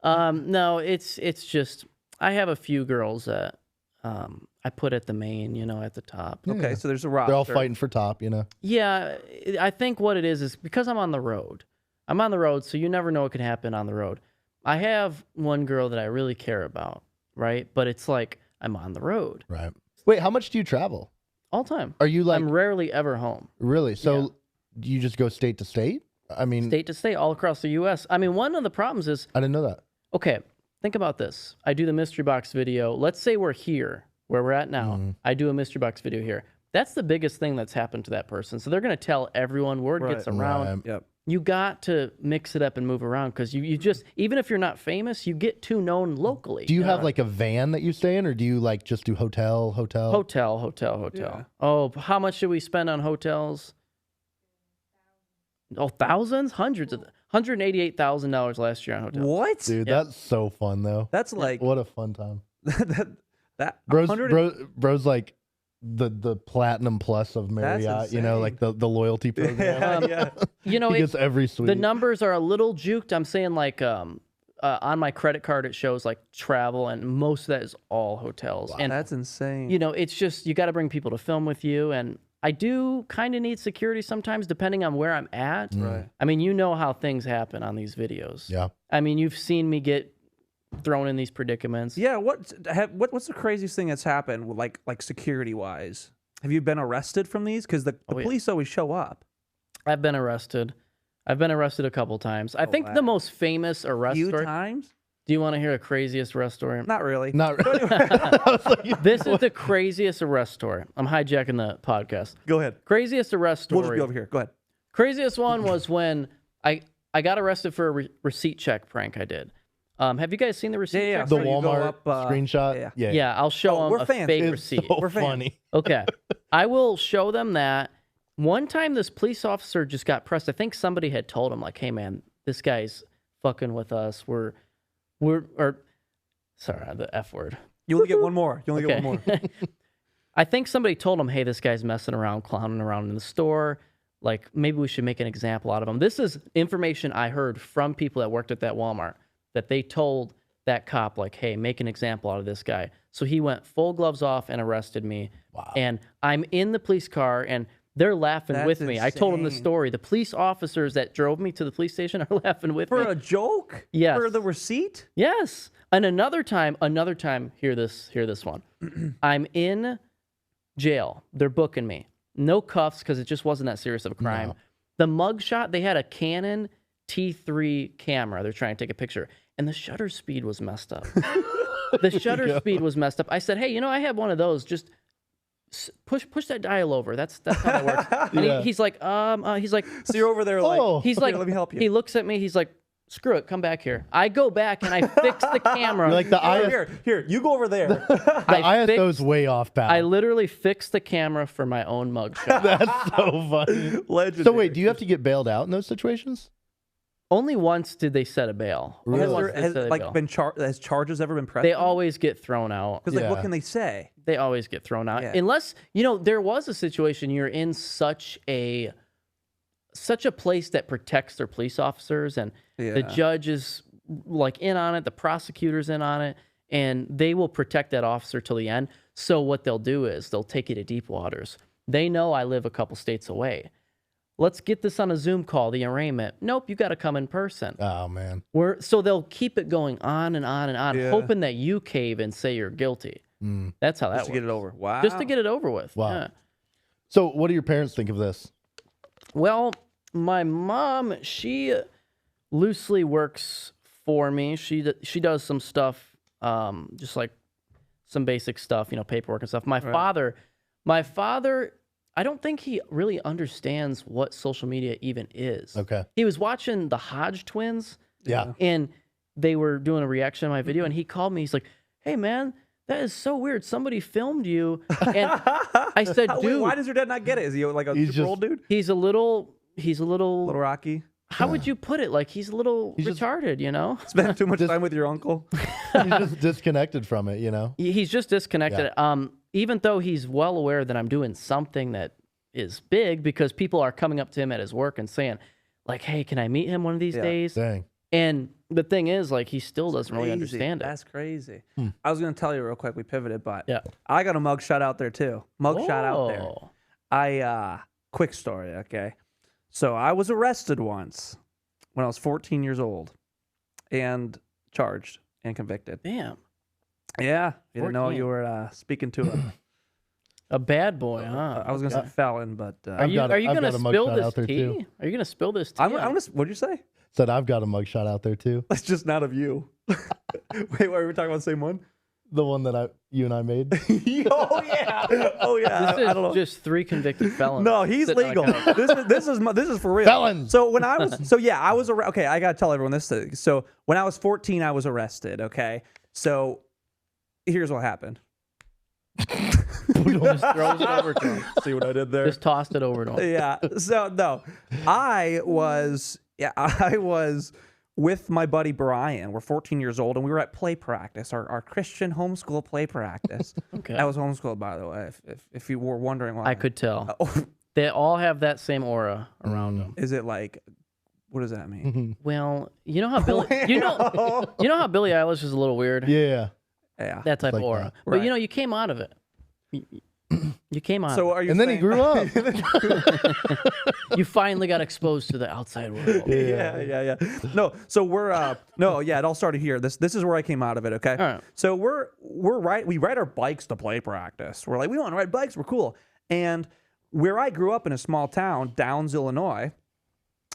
No, it's just I have a few girls that I put at the main, at the top. Okay, so there's a roster. They're all fighting for top, Yeah, I think what it is because I'm on the road. I'm on the road, so you never know what could happen on the road. I have one girl that I really care about, right? But it's like I'm on the road. Right. Wait, how much do you travel? All time. Are you like I'm rarely ever home. really? So do you just go state to state? I mean, State to state, all across the U.S. I mean, one of the problems is, I didn't know that. okay, think about this. I do the mystery box video. Let's say we're here, where we're at now. I do a mystery box video here. That's the biggest thing that's happened to that person. So they're going to tell everyone. Word gets around. Right. Yep. You got to mix it up and move around because you just, even if you're not famous, you get too known locally. Do you have like a van that you stay in, or do you like just do hotel? Hotel. Yeah. Oh, how much should we spend on hotels? Oh, thousands? Hundreds of $188,000 last year on hotels. What? Dude, Yeah. that's so fun though. That's like What a fun time. that Bro's like the platinum plus of Marriott, insane. like the loyalty program. yeah. He gets every suite. The numbers are a little juked. I'm saying like on my credit card it shows like travel, and most of that is all hotels. And That's insane. it's just you got to bring people to film with you, and I do kind of need security sometimes depending on where I'm at. Right. I mean, you know how things happen on these videos. Yeah. I mean, you've seen me get thrown in these predicaments. Yeah, what's the craziest thing that's happened, like security wise? Have you been arrested from these? Because the police always show up. I've been arrested. I've been arrested a couple times. I think the most famous arrest Few story. times? Do you want to hear a craziest arrest story? Not really. Not really. I was like, This is the craziest arrest story. I'm hijacking the podcast. Go ahead. Craziest arrest story. We'll just be over here. Go ahead. Craziest one was when I got arrested for a receipt check prank I did. Have you guys seen the receipt check? the So you go Walmart up, screenshot. yeah. Yeah, I'll show Oh, them we're a fans. fake It's receipt. so We're fans. funny. Okay. I will show them that. One time this police officer just got pressed. I think somebody had told him like, "Hey man, this guy's fucking with us. We're sorry, the F word." You only get one more. You only get one more. I think somebody told him, "Hey, this guy's messing around, clowning around in the store. Like maybe we should make an example out of him." This is information I heard from people that worked at that Walmart that they told that cop like, "Hey, make an example out of this guy." So he went full gloves off and arrested me. Wow. And I'm in the police car and they're laughing That's with me. I told them the insane. story. The police officers that drove me to the police station are laughing with For me. a joke? Yes. For the receipt? Yes. And another time, hear this one. I'm in jail. They're booking me. No cuffs because it just wasn't that serious of a crime. No. The mugshot, they had a Canon T3 camera. They're trying to take a picture. And the shutter speed was messed up. The shutter speed was messed up. I said, "Hey, I have one of those. Just push that dial over. That's how that works." And Yeah. he's like, So you're over there like, Oh. he's "Okay, like, let me help you." He looks at me. He's like, "Screw it, come back here." I go back and I fix the camera. You're like the Here, you go over there. The I ISO's way off, pal. I literally fixed the camera for my own mugshot. That's so funny. Legendary. So wait, do you have to get bailed out in those situations? Only once did they set a bail. Really? Only once Has they there set a bail. been has charges ever been pressed? They always get thrown out. Because what Yeah. can they say? They always get thrown out. Yeah. Unless, there was a situation you're in such a place that protects their police officers and the Yeah. judge is like in on it, the prosecutor's in on it, and they will protect that officer till the end. So what they'll do is they'll take you to deep waters. They know I live a couple states away. Let's get this on a Zoom call, the arraignment. Nope, you got to come in person. Oh man. So they'll keep it going on and on and on, Yeah. hoping that you cave and say you're guilty. Mm. That's how that Just to works. get it over. Wow. Just to get it over with. Wow. Yeah. So what do your parents think of this? Well, my mom, she loosely works for me. She does some stuff, just like some basic stuff, paperwork and stuff. My father, I don't think he really understands what social media even is. Okay. He was watching the Hodge twins. Yeah. And they were doing a reaction on my video, and he called me. He's like, "Hey, man, that is so weird. Somebody filmed you." And I said, Wait, "Dude, why does your dad not get it? Is he like a He's super just- old dude? he's a little Little Rocky? how would you put it? Like he's a little retarded, you know? Spend too much time with your uncle. He's just disconnected from it, you know? He's just disconnected. Even though he's well aware that I'm doing something that is big, because people are coming up to him at his work and saying, like, hey, can I meet him one of these days? Dang. And the thing is, like, he still doesn't really understand it. That's crazy. I was going to tell you real quick. We pivoted, but Yeah. I got a mug shot out there too. Mug shot out there. Oh. Quick story, okay? So I was arrested once when I was 14 years old and charged and convicted. Damn. Yeah. You didn't know 14. you were speaking to A bad boy, huh? I was going to say felon, but Are you got going to a mug spill shot this out there, tea? too. Are you going to spill this tea? I'm going to, what'd you say? Said I've got a mugshot out there too. That's just not of you. Wait, were we talking about the same one? The one that you and I made. Oh, yeah. Oh, yeah. This I don't know. is just 3 convicted felons. No, he's sitting on legal. a couch. this is for real. Felons. So when I was I was okay. I gotta tell everyone this thing. So when I was 14, I was arrested. Okay, so here's what happened. Just throws it over to him. See what I did there? Just tossed it over to him. Yeah. So no, I was with my buddy Brian. We're 14 years old, and we were at play practice, our Christian homeschool play practice. Okay. I was homeschooled, by the way, if you were wondering why. I could tell. Oh, They all have that same aura around them. is it like? What does that mean? Well, you know how Billy, you know how Billie Eilish is a little weird. Yeah. Yeah. That type Like of aura. that. But Right. you know, you came out of it. You came out. So of are you? And then he saying- grew up. it. You finally got exposed to the outside world. Yeah. No, so we're it all started here. This is where I came out of it, okay? All right. So we ride our bikes to play practice. We're like, we want to ride bikes, we're cool. And where I grew up in a small town, Downs, Illinois,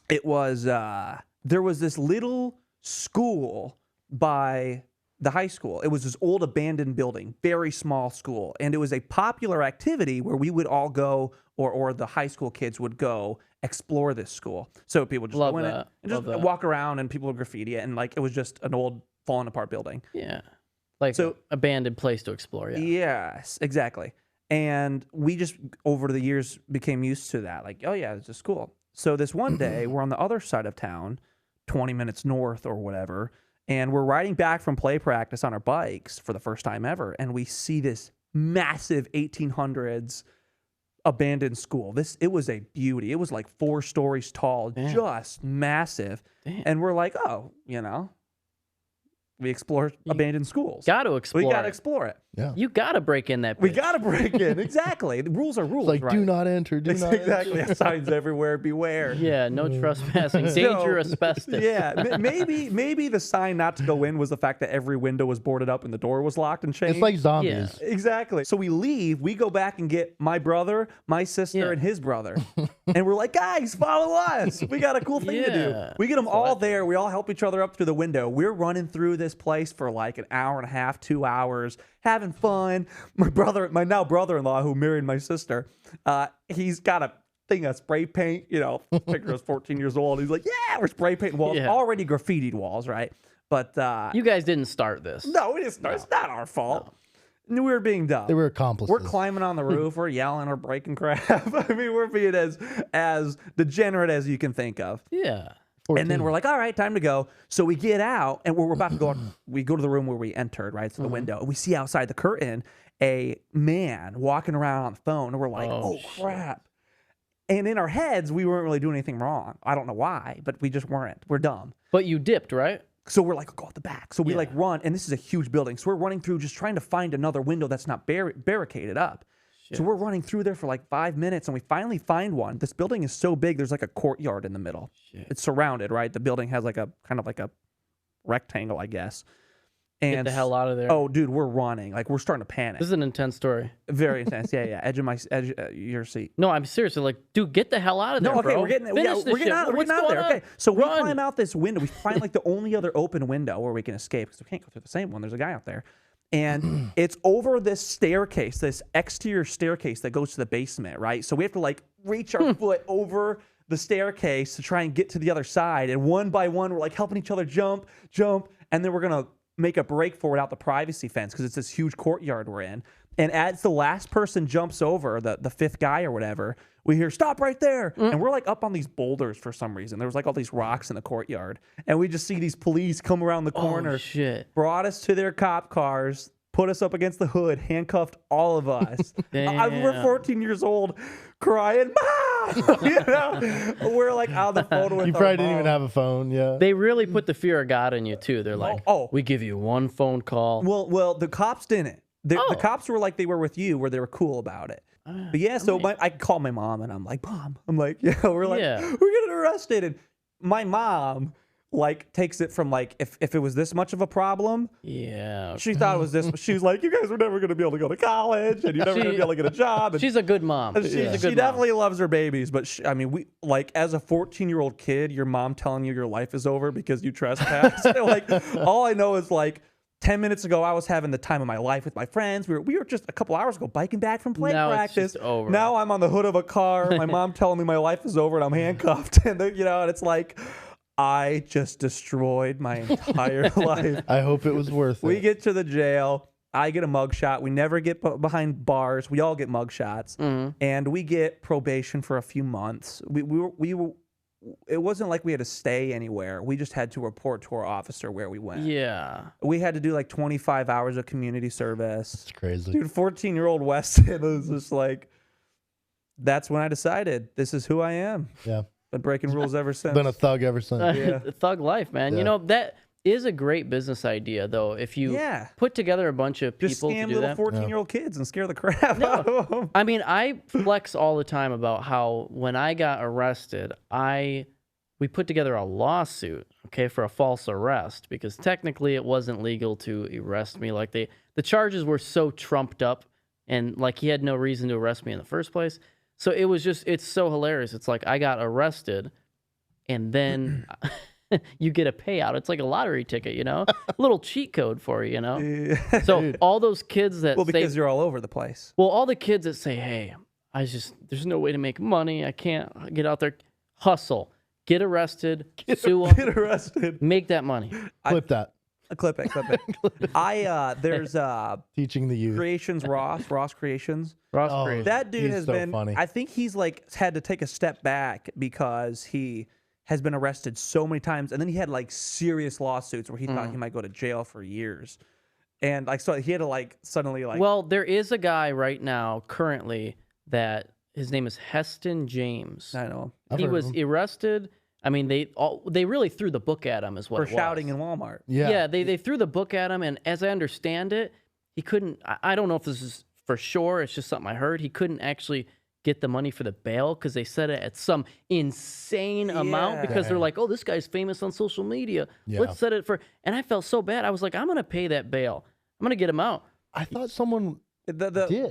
it was there was this little school by the high school. It was this old abandoned building, very small school. And it was a popular activity where we would all go, or the high school kids would go explore this school. So people just Love go in it that. and just Love that. walk around, and people would graffiti it. And like, it was just an old fallen apart building. Yeah. Like So- abandoned place to explore. Yeah. Yes, exactly. And we just, over the years, became used to that. Like, oh yeah, it's just cool. So this one day, we're on the other side of town, 20 minutes north or whatever, and we're riding back from play practice on our bikes for the first time ever, and we see this massive 1800s abandoned school. It was a beauty. It was like 4 stories tall, just massive. Damn. And we're like, oh, we explore abandoned schools. Got to explore. We got to it. explore it. Yeah. You got to break in that. We bitch. got to break in. Exactly. The rules are rules, It's like, right? do not enter. Do not exactly. enter. Signs everywhere. Beware. Yeah. No trespassing. Danger asbestos. Yeah. Maybe the sign not to go in was the fact that every window was boarded up and the door was locked and chained. It's like zombies. Exactly. So we leave. We go back and get my brother, my sister, Yeah. and his brother. And we're like, guys, follow us. We got a cool thing to do. Yeah. We get them all there. We all help each other up through the window. We're running through this place for like an hour and a half, 2 hours, having fun. My now brother-in-law, who married my sister, he's got a thing of spray paint. Figure was 14 years old. He's like, yeah, we're spray painting walls. Yeah. Already graffitied walls, right? But You guys didn't start this. no, it's not our fault. We were being dumb. They were accomplices. We're climbing on the roof. We're yelling. We're breaking crap. I mean, we're being as degenerate as you can think of. Yeah. 14. And then we're like, all right, time to go. So we get out, and we're about to go. We go to the room where we entered, right? So the window. And we see outside the curtain a man walking around on the phone. And we're like, oh crap. And in our heads, we weren't really doing anything wrong. I don't know why, but we just weren't. We're dumb. But you dipped, right? So we're like, go out the back. So we Yeah. like run, and this is a huge building. So we're running through, just trying to find another window that's not barricaded up. So we're running through there for like 5 minutes, and we finally find one. This building is so big, there's like a courtyard in the middle. It's surrounded, right? The building has like a kind of like a rectangle, I guess. And Get the hell out of there. Oh, dude, we're running. Like, we're starting to panic. This is an intense story. Very intense. Yeah. Edge of your seat. No, I'm seriously like, dude, get the hell out of there, No, okay, bro. we're getting Finish this we're getting shit. out, we're What's getting out going there. on? Okay, so we Run. climb out this window. We find like the only other open window where we can escape because we can't go through the same one. There's a guy out there, and it's over this staircase, this exterior staircase that goes to the basement, right? So we have to like reach our foot over the staircase to try and get to the other side, and one by one we're like helping each other jump, and then we're gonna make a break for it out the privacy fence because it's this huge courtyard we're in. And as the last person jumps over, the fifth guy or whatever, we hear, stop right there. And we're like up on these boulders for some reason. There was like all these rocks in the courtyard. And we just see these police come around the corner, Oh, shit. brought us to their cop cars, put us up against the hood, handcuffed all of us. We're 14 years old, crying, Mom! You know? We're like on the phone with You our probably didn't even mom. have a phone. Yeah. They really put the fear of God in you too. They're like, Oh. we give you one phone call. Well, the cops didn't. The Oh. cops were like they were with you, where they were cool about it. But yeah, so I call my mom and I'm like, Mom, yeah, we're like, Yeah. we're getting arrested. And my mom like takes it from like, if it was this much of a problem, Yeah. she thought it was this. She was like, you guys are never going to be able to go to college and you're never going to be able to get a job. And She's a good mom. she, She's a good she mom. definitely loves her babies. But I mean, we like as a 14-year-old kid, your mom telling you your life is over because you trespassed. Like all I know is like, 10 minutes ago, I was having the time of my life with my friends. We were just a couple hours ago biking back from play Now it's practice. just over. Now I'm on the hood of a car. My mom telling me my life is over and I'm handcuffed. And and it's like I just destroyed my entire life. I hope it was worth it. We get to the jail. I get a mugshot. We never get behind bars. We all get mugshots, and we get probation for a few months. We were. It wasn't like we had to stay anywhere. We just had to report to our officer where we went. Yeah. We had to do like 25 hours of community service. It's crazy. Dude, 14-year-old Weston was just like, that's when I decided this is who I am. Yeah. Been breaking rules ever since. Been a thug ever since. Yeah. Thug life, man. Yeah. You know, that is a great business idea, though. If you Yeah. put together a bunch of Just people to scam do little that. 14-year-old kids and scare the crap out of them. I mean, I flex all the time about how when I got arrested, we put together a lawsuit, okay, for a false arrest because technically it wasn't legal to arrest me. Like the charges were so trumped up and like he had no reason to arrest me in the first place. So it was just, it's so hilarious. It's like I got arrested and then you get a payout. It's like a lottery ticket, you know, a little cheat code for you, you know? So all those kids that Well, say, because you're all over the place. well, all the kids that say, hey, there's no way to make money. I can't get out there, hustle, get arrested, sue them, Get arrested. make that money. Clip that. Clip it. There's Teaching the youth. Creations Ross Creations. Ross Oh, Creations. That dude He's has so been funny. I think he's like had to take a step back because he has been arrested so many times and then he had like serious lawsuits where he thought he might go to jail for years. And like so he had to like suddenly like Well, there is a guy right now currently that his name is Heston James. I don't know. I've He heard of was him. arrested. I mean, they really threw the book at him, is what For it was. shouting in Walmart. Yeah. They threw the book at him, and as I understand it, he couldn't. I don't know if this is for sure. It's just something I heard. He couldn't actually get the money for the bail because they set it at some insane amount because they're like, oh, this guy's famous on social media. Yeah. Let's set it for. And I felt so bad. I was like, I'm gonna pay that bail. I'm gonna get him out. I thought someone did.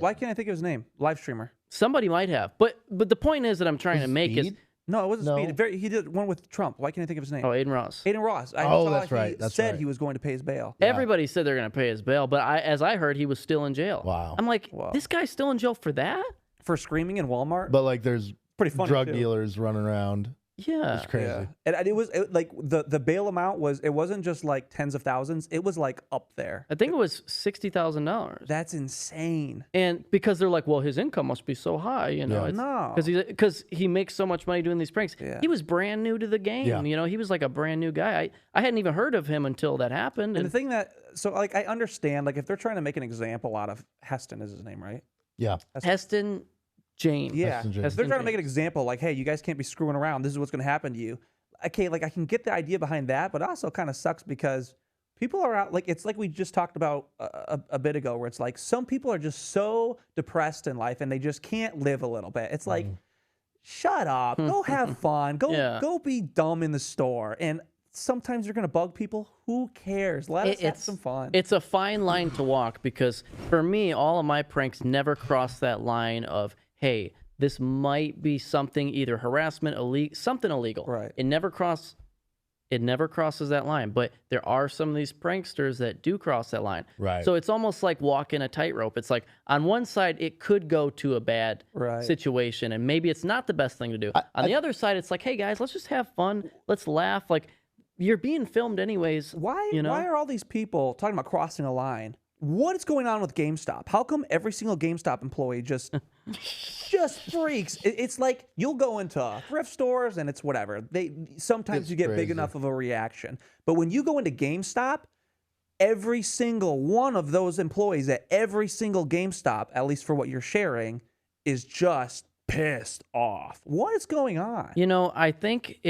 Why can't I think of his name? Live streamer. Somebody might have, but the point is that I'm trying to make is. Speed? No, it wasn't No. Speed. He did one with Trump. Why can't I think of his name? Oh, Aiden Ross. Aiden Ross. I Oh, saw that's he right, that's said right. he was going to pay his bail. Everybody said they're gonna pay his bail, but as I heard, he was still in jail. Wow. I'm like, Wow. this guy's still in jail for that? For screaming in Walmart. But like there's Pretty funny, drug too. dealers running around. Yeah. It's crazy. Yeah. And it was like the bail amount wasn't just like tens of thousands. It was like up there. I think it was $60,000. That's insane. And because they're like, well, his income must be so high, you know. Yeah. No. Because he makes so much money doing these pranks. Yeah. He was brand new to the game. Yeah. You know, he was like a brand new guy. I hadn't even heard of him until that happened. And And the thing like I understand, like if they're trying to make an example out of Heston is his name, right? Yeah. Heston James. Yeah. Heston James. If they're trying to make an James. example, like, hey, you guys can't be screwing around. This is what's going to happen to you. Okay, like I can get the idea behind that, but it also kind of sucks because people are out. Like it's like we just talked about a bit ago, where it's like some people are just so depressed in life and they just can't live a little bit. It's like, shut up, go have fun, go be dumb in the store. And sometimes you're going to bug people. Who cares? Let us have some fun. It's a fine line to walk because for me, all of my pranks never cross that line of, hey, this might be something either harassment, something illegal. Right. It never crosses that line. But there are some of these pranksters that do cross that line. Right. So it's almost like walking a tightrope. It's like on one side, it could go to a bad Right. situation, and maybe it's not the best thing to do. On the other side, it's like, hey guys, let's just have fun. Let's laugh. Like you're being filmed anyways. Why? You know? Why are all these people talking about crossing a line? What is going on with GameStop? How come every single GameStop employee just freaks? It's like you'll go into thrift stores and it's whatever. Sometimes It's you get big crazy. enough of a reaction, but when you go into GameStop, every single one of those employees at every single GameStop, at least for what you're sharing, is just pissed off. What is going on? You know, I think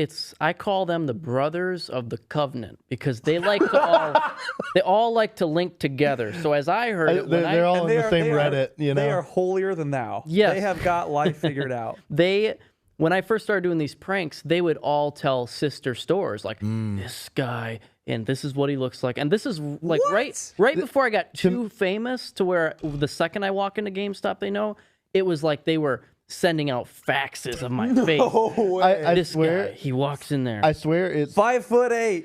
I call them the brothers of the covenant because they like to they all like to link together. So as I heard it, when They're all And in the same Reddit, you know. They are holier than thou. Yes. They have got life figured out. when I first started doing these pranks, they would all tell sister stores like this guy and this is what he looks like. And this is like What? right before I got too famous to where the second I walk into GameStop, they know it was like they were sending out faxes of my face. I This swear, guy, he walks in there. I swear it's 5'8",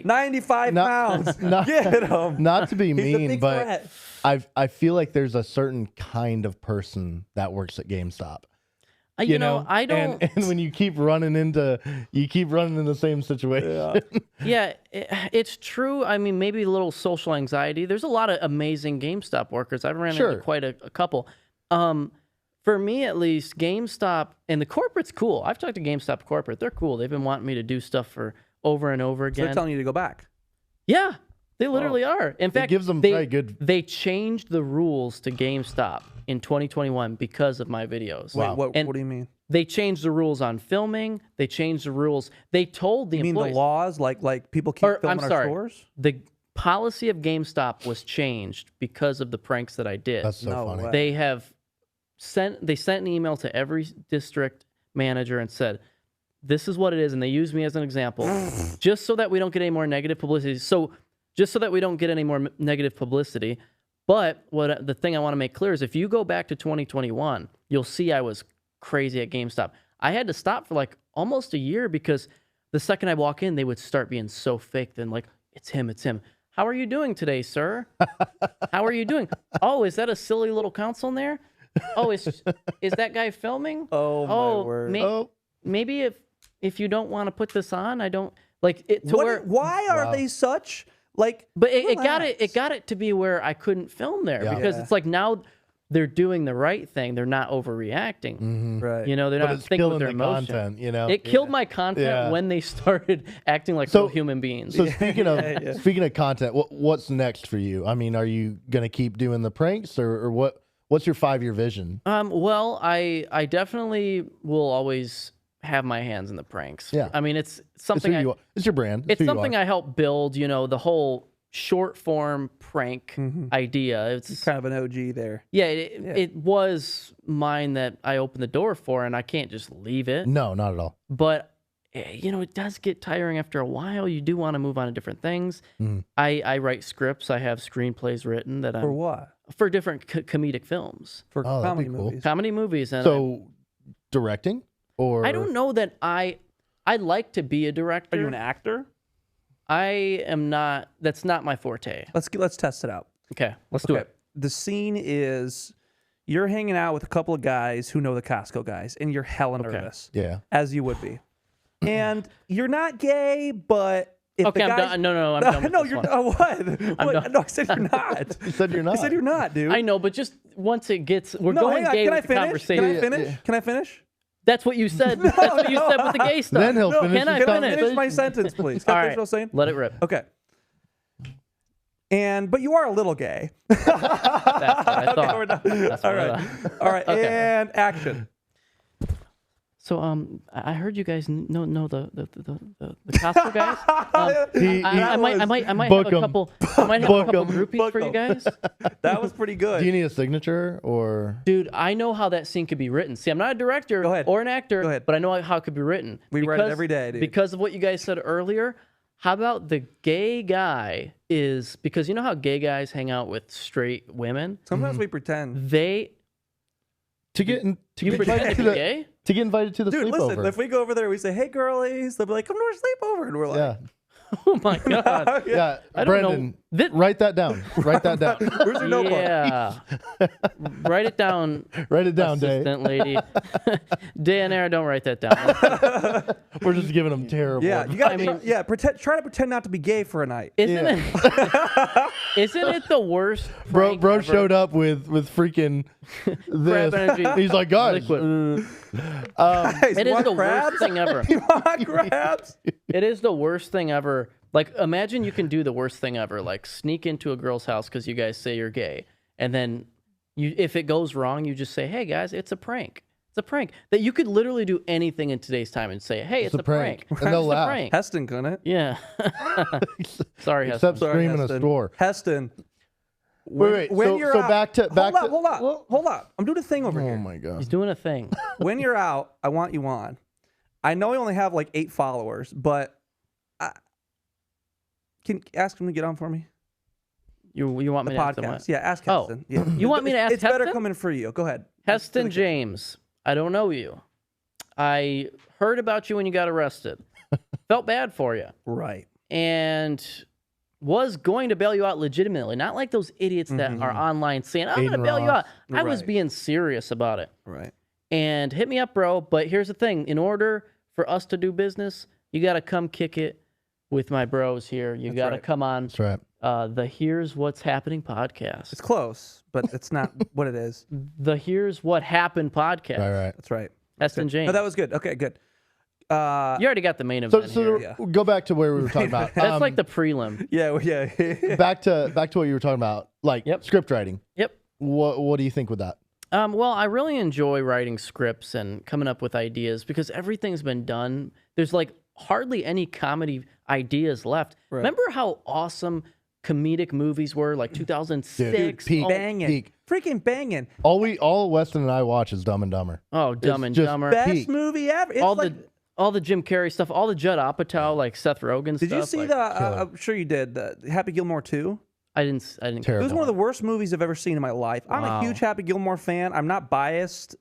95 pounds. Get him. Not to be He's a mean, big but threat. I feel like there's a certain kind of person that works at GameStop. You know, I don't. And when you keep running into the same situation. Yeah, it's true. I mean, maybe a little social anxiety. There's a lot of amazing GameStop workers. I've ran into quite a couple. For me, at least, GameStop and the corporate's cool. I've talked to GameStop corporate. They're cool. They've been wanting me to do stuff for over and over So again. they're telling you to go back. Yeah, they literally are. In fact, gives them very good- They changed the rules to GameStop in 2021 because of my videos. Wait, what And do you mean? They changed the rules on filming. They changed the rules. They told the You mean the employees. laws? Like people keep filming our stores? The policy of GameStop was changed because of the pranks that I did. That's so No funny. way. They sent an email to every district manager and said, this is what it is, and they used me as an example, just so that we don't get any more negative publicity. So just so that we don't get any more negative publicity. But the thing I want to make clear is if you go back to 2021, you'll see I was crazy at GameStop. I had to stop for like almost a year because the second I walk in, they would start being so fake. Then like, it's him. How are you doing today, sir? How are you doing? Oh, is that a silly little console in there? Oh, is that guy filming? Oh, my word. Maybe if you don't want to put this on, I don't like it to where. Why are they such like? But it got relax. it to be where I couldn't film there because Yeah. it's like now they're doing the right thing. They're not overreacting. Right. You know, they're But not it's thinking killing with their the emotion. content, you know? It killed my content Yeah. when they started acting like So- real human beings. So speaking of content, what's next for you? I mean, are you gonna keep doing the pranks or what? What's your 5-year vision? Well, I definitely will always have my hands in the pranks. Yeah. I mean, it's It's, something who you are. It's your brand. it's who you something are. I help build, you know, the whole short form prank idea. It's Kind of an OG there. yeah, it was mine that I opened the door for, and I can't just leave it. No, not at all. But you know, it does get tiring after a while. You do want to move on to different things. I write scripts. I have screenplays written that For what? for different comedic films, For Oh, that'd be comedy cool. movies. comedy movies, and So directing or I don't know that I like to be a director. Are you an actor? I am not. That's not my forte. Let's test it out. Okay, let's do it. The scene is you're hanging out with a couple of guys who know the Costco guys, and you're hella nervous, Yeah. as you would be. And you're not gay, but if Okay, the I'm guys, done. No, I'm done with no, this you're one. what? done. No, I said you're not. You said you're I not. said you're not, dude. I know, but just once it gets, we're No, going hang on. gay Can I with the finish? conversation. Can I finish? Can I finish? That's what you said. That's what you said with the gay stuff. Then he'll No, finish can his I Can I finish? finish my sentence, please? Can All I finish right, what I was saying? let it rip. Okay. But you are a little gay. That's what I thought. We're done. That's All what I right. thought. All right. Okay. And action. So I heard you guys know the Costco guys. I might Book have a 'em. couple. I might have a Book couple 'em. groupies Book for you 'em. guys. That was pretty good. Do you need a signature or Dude, I know how that scene could be written. See, I'm not a director Go ahead. or an actor, Go ahead. but I know how it could be written. We write it every day, dude. Because of what you guys said earlier. How about the gay guy is, because you know how gay guys hang out with straight women? Sometimes we pretend. They, to get in, to you get pretend invited to to be the gay? to get invited to the Dude, sleepover? listen, if we go over there, we say, hey, girlies, they'll be like, come to our sleepover. And we're like, yeah, Oh my God. yeah. I don't know. Brenden, Write that down. Write that down. Where's your notebook? Yeah. Write it down. Write it down, Day. Assistant lady. Day and Air, don't write that down. We're just giving them terrible. Yeah, you got. Try to pretend not to be gay for a night. Isn't it the worst? Bro prank ever? showed up with freaking Crab energy. this. He's like, guys, Liquid. Guys, It you is want the crabs? worst thing ever. You want crabs? It is the worst thing ever. Like, imagine you can do the worst thing ever, like sneak into a girl's house because you guys say you're gay, and then if it goes wrong, you just say, "Hey guys, it's a prank." It's a prank. That you could literally do anything in today's time and say, "Hey, it's a prank." And they'll It's a laugh. prank. Heston couldn't. Yeah. Sorry, Except Heston. screaming a Heston. store. Heston. Wait. When So you're out, back to hold on. I'm doing a thing over Oh here. my god. He's doing a thing. When you're out, I want you on. I know you only have like 8 followers, but can you ask him to get on for me? You want The me to ask him podcast. what? Yeah, ask Oh. Heston. Yeah. You want me to ask It's better Heston? coming for you. Go ahead. Heston James, I don't know you. I heard about you when you got arrested. Felt bad for you. Right. And was going to bail you out legitimately, not like those idiots that are online saying, I'm going to Aiden bail you Ross. out. I was Right. being serious about it. Right. And hit me up, bro. But here's the thing. In order for us to do business, you got to come kick it with my bros here. You got to right. come on That's right. the Here's What's Happening podcast. It's close, but it's not what it is. The Here's What Happened podcast. Right. That's right. Heston James. No, that was good. Okay, good. You already got the main So, event here. go back to where we were talking about. That's like the prelim. Yeah. back to what you were talking about, like Yep. script writing. Yep. What do you think with that? Well, I really enjoy writing scripts and coming up with ideas because everything's been done. There's like hardly any comedy ideas left. Right. Remember how awesome comedic movies were, like 2006? Peak. Banging. Peak. Freaking banging. All Weston and I watch is Dumb and Dumber. Oh, Dumb and just Dumber. Best Peak. movie ever. It's all like, the Jim Carrey stuff, all the Judd Apatow, like Seth Rogen stuff. did you see like, the? I'm sure you did. The Happy Gilmore 2. I didn't. It Terrible. was one of the worst movies I've ever seen in my life. I'm Wow. a huge Happy Gilmore fan. I'm not biased.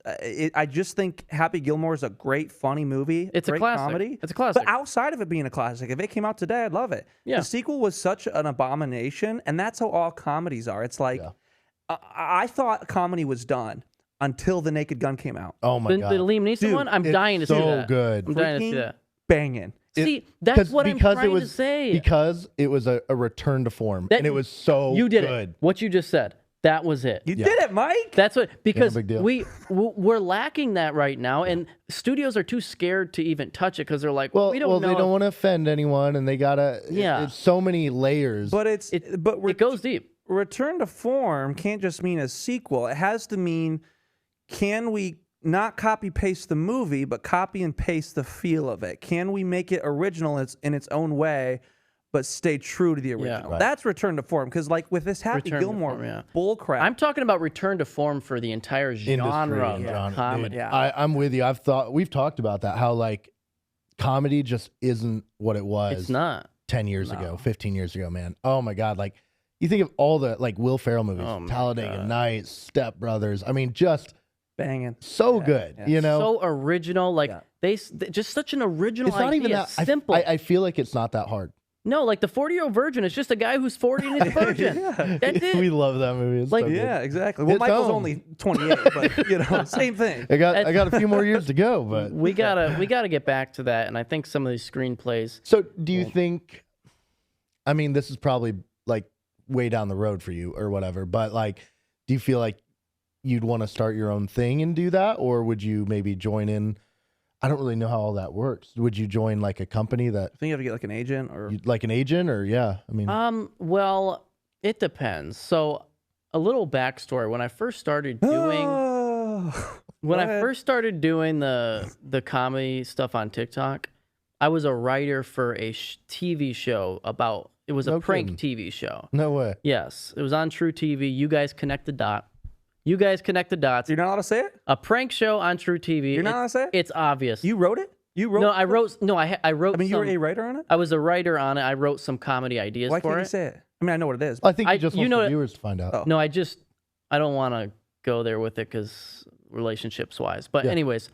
I just think Happy Gilmore is a great, funny movie. It's a great classic. comedy. It's a classic. But outside of it being a classic, if it came out today, I'd love it. Yeah. The sequel was such an abomination, and that's how all comedies are. It's like I thought comedy was done until The Naked Gun came out. Oh my the god. Liam Neeson Dude, one. I'm it's dying to see so that. good. I'm dying to see Freaking that. Banging. See, that's what I'm trying to say. Because it was a return to form, That- and it was so You did good. it. What you just said. That was it. You did it, Mike. That's what, because big deal. we're lacking that right now, and studios are too scared to even touch it because they're like, Well, we don't know. they don't want to offend anyone, and they gotta. Yeah. It's so many layers. But it goes deep. return to form can't just mean a sequel. It has to mean, can we not copy paste the movie, but copy and paste the feel of it? Can we make it original in its own way, but stay true to the original? Right. That's return to form. Because like with this Happy Return to Gilmore form, yeah. bull crap, I'm talking about return to form for the entire genre Industry, of comedy. Dude, Yeah. I'm with you. We've talked about that. How like comedy just isn't what it was. It's not. 10 years ago, 15 years ago, man. Oh my god! Like you think of all the like Will Ferrell movies, Oh my Talladega God. Nights, Step Brothers. I mean, just banging. so good. yeah. You know, So original. Like Yeah. they just such an original it's not idea. even that Simple. I feel like it's not that hard. No, like the 40-year-old virgin is just a guy who's 40 and he's a virgin. That's it. We love that movie. It's Like- so good. Yeah, exactly. Well, It's Michael's own. only 28, but same thing. I got a few more years to go, but we gotta get back to that, and I think some of these screenplays. so do you think? I mean, this is probably like way down the road for you or whatever, but like, do you feel like you'd want to start your own thing and do that, or would you maybe join in? I don't really know how all that works. Would you join like a company that I think you have to get like an agent or like an agent, or yeah? I mean, Well, it depends. So, a little backstory. When I first started doing Go ahead. first started doing the comedy stuff on TikTok, I was a writer for a TV show about. It was a No prank kidding. TV show. no way. Yes, it was on True TV. You guys connect the dot. You guys connect the dots. You're not allowed to say it? A prank show on True TV. You're not allowed to say it? It's obvious. You wrote it? You wrote No, I wrote. No, I wrote. I mean, you were some- a writer on it? I was a writer on it. I wrote some comedy ideas Why for can't it. you say it? I mean, I know what it is. I think I- you just you want know the it- viewers to find out. Oh. No, I don't want to go there with it because relationships wise. But Yeah. anyways,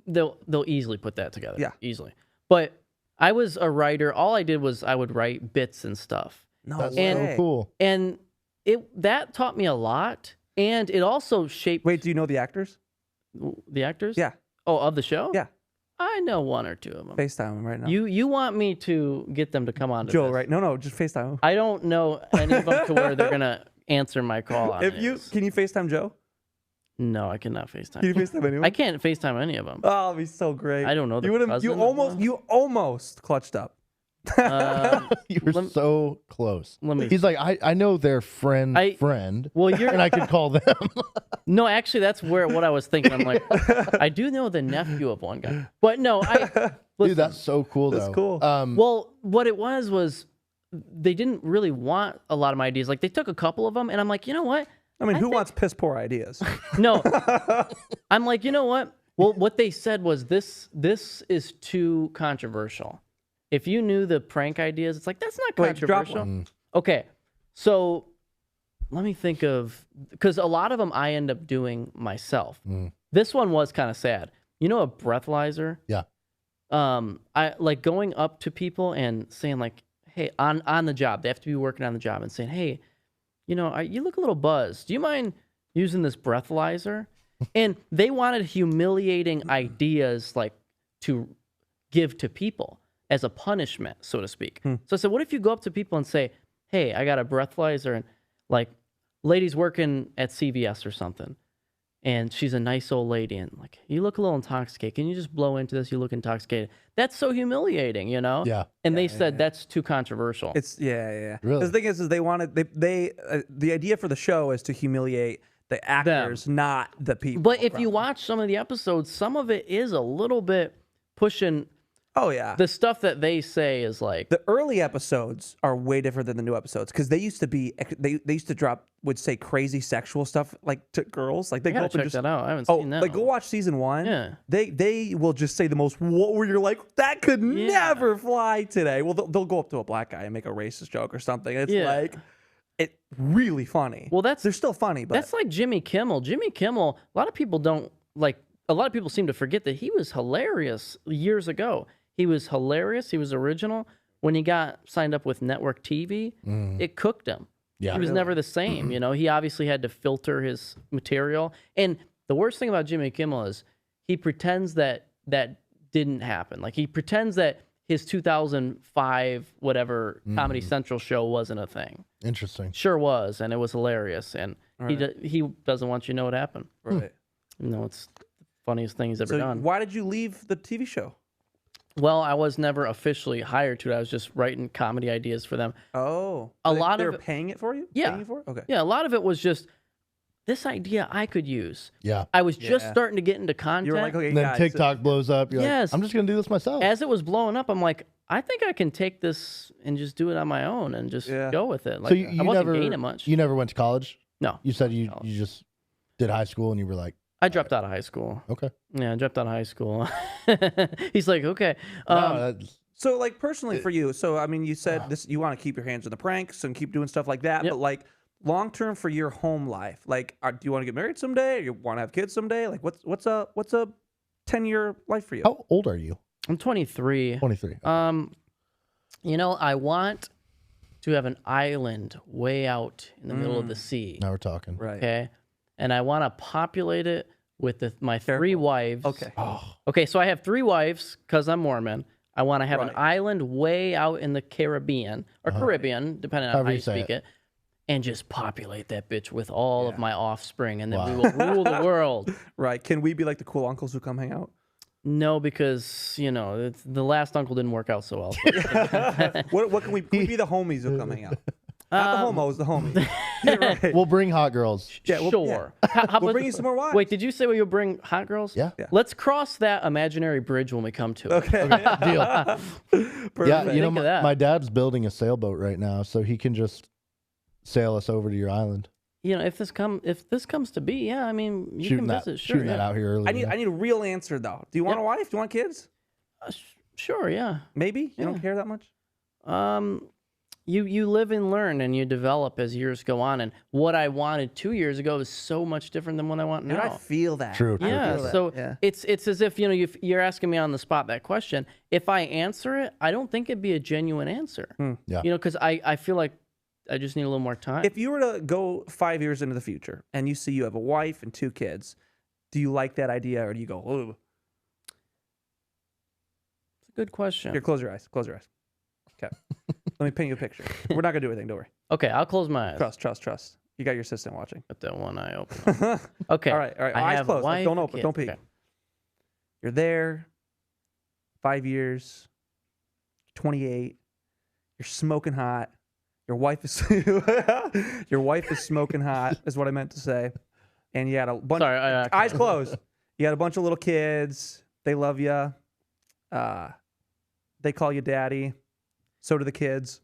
they'll easily put that together. Yeah. Easily. But I was a writer. All I did was I would write bits and stuff. No That's way. so cool. And that taught me a lot, and it also shaped Wait, do you know the actors? the actors. Yeah. Oh, of the show. Yeah. I know one or two of them. FaceTime them right now. You want me to get them to come on to Joe, this. right? No, just FaceTime them. I don't know any of them to where they're gonna answer my call. On Can you FaceTime Joe? No, I cannot FaceTime. Can you FaceTime anyone? I can't FaceTime any of them. Oh, it'd be so great. I don't know the You cousin of one. you almost clutched up. You were so close. Let me. He's like, I know their friend, Well, you're. and I could call them. No, actually, that's what I was thinking. I'm like, I do know the nephew of one guy, but no, Dude, listen, that's so cool, though. That's cool. Well, what it was they didn't really want a lot of my ideas. Like they took a couple of them, and I'm like, you know what? I mean, who wants piss poor ideas? No, I'm like, you know what? Well, what they said was this is too controversial. If you knew the prank ideas, it's like that's not Wait, drop controversial. one. Okay, so let me think of because a lot of them I end up doing myself. This one was kind of sad. You know, a breathalyzer. Yeah. I like going up to people and saying like, hey, on the job, they have to be working on the job and saying, hey, you know, you look a little buzzed. Do you mind using this breathalyzer? And they wanted humiliating ideas like to give to people as a punishment, so to speak. So I said, what if you go up to people and say, hey, I got a breathalyzer and like lady's working at CVS or something. And she's a nice old lady and like, you look a little intoxicated. Can you just blow into this? You look intoxicated. That's so humiliating, you know? Yeah. And they said that's too controversial. It's yeah. Really? 'Cause the thing is they wanted the idea for the show is to humiliate the actors, not the people. But if you watch some of the episodes, some of it is a little bit pushing. Oh yeah. The stuff that they say is like The early episodes are way different than the new episodes because they used to be they used to would say crazy sexual stuff like to girls like they I go gotta up and check just that out. I haven't oh seen that. like go watch season 1. Yeah. They will just say the most where you're like that could Yeah. never fly today. Well they'll go up to a black guy and make a racist joke or something. It's Yeah. like it's really funny. Well, they're still funny, but That's like Jimmy Kimmel. Jimmy Kimmel, a lot of people don't like, a lot of people seem to forget that he was hilarious years ago. He was hilarious. He was original. When he got signed up with network TV, it cooked him. Yeah. He was never the same. You know, he obviously had to filter his material. And the worst thing about Jimmy Kimmel is he pretends that that didn't happen. Like he pretends that his 2005 whatever Comedy Central show wasn't a thing. Interesting. Sure was, and it was hilarious. And he doesn't want you to know what happened. right. You know, it's the funniest thing he's ever So done. why did you leave the TV show? Well, I was never officially hired to it. I was just writing comedy ideas for them. Oh, A they lot they of were it- paying it for you. Yeah. Paying you for it? Okay. Yeah, a lot of it was just this idea I could use. Yeah. I was just Yeah. starting to get into content. You were like, okay, And then guys, TikTok blows up. You're Yes. like, I'm just going to do this myself. As it was blowing up, I'm like, I think I can take this and just do it on my own and just Yeah. go with it. Like, so you I wasn't never, gaining much. You never went to college? No, You said you just did high school and you were like, I dropped out of high school. okay. Yeah, I dropped out of high school. He's like, okay. No, that's- So, like, personally for you, so I mean, you said this, you want to keep your hands in the pranks and keep doing stuff like that, Yep. but like long term for your home life, like, do you want to get married someday? Or you want to have kids someday? Like, what's a 10-year life for you? how old are you? I'm 23. 23. You know, I want to have an island way out in the middle of the sea. Now we're talking. Right. Okay. And I want to populate it with my 3 wives. Okay. Okay. So I have 3 wives because I'm Mormon. I want to have an Right. island way out in the Caribbean or Caribbean, depending on However how you you say speak it. it, and just populate that bitch with all of my offspring, and then we will rule the world. Right. Can we be like the cool uncles who come hang out? No, because you know the last uncle didn't work out so well. What can we be the homies who come hang out? Not the homos, the homies. Yeah, right. We'll bring hot girls. Yeah, well, Sure. yeah. How We'll about bring you some more wives. Wait, did you say you'll bring hot girls? Yeah. Let's cross that imaginary bridge when we come to it. Okay. Deal. Perfect. Yeah, you know, Think of that. my dad's building a sailboat right now, so he can just sail us over to your island. You know, if this comes to be, yeah, I mean, you Shooting can that, visit. Sure, shooting that yeah. out here early. I need a real answer though. Do you want a wife? Do you want kids? Sure, yeah. Maybe you don't Yeah. care that much. You live and learn and you develop as years go on. And what I wanted 2 years ago is so much different than what I want Dude, now. I feel that. True. I Yeah, feel that. so Yeah. it's as if you know you're asking me on the spot that question. If I answer it, I don't think it'd be a genuine answer. Yeah. You know, because I feel like I just need a little more time. If you were to go 5 years into the future and you see you have a wife and 2 kids, do you like that idea or do you go, oh? It's a good question. Here, close your eyes. Close your eyes. Okay. Let me paint you a picture. We're not going to do anything. Don't worry. Okay, I'll close my eyes. Trust. You got your assistant watching. Got that one eye open. Okay. All right. I Eyes have a closed. wife, Don't a open. kid. Don't peek. Okay. You're there. 5 years. 28. You're smoking hot. Your wife is smoking hot, is what I meant to say. And you had a bunch. Sorry, Eyes closed. You had a bunch of little kids. They love you. They call you daddy. So do the kids.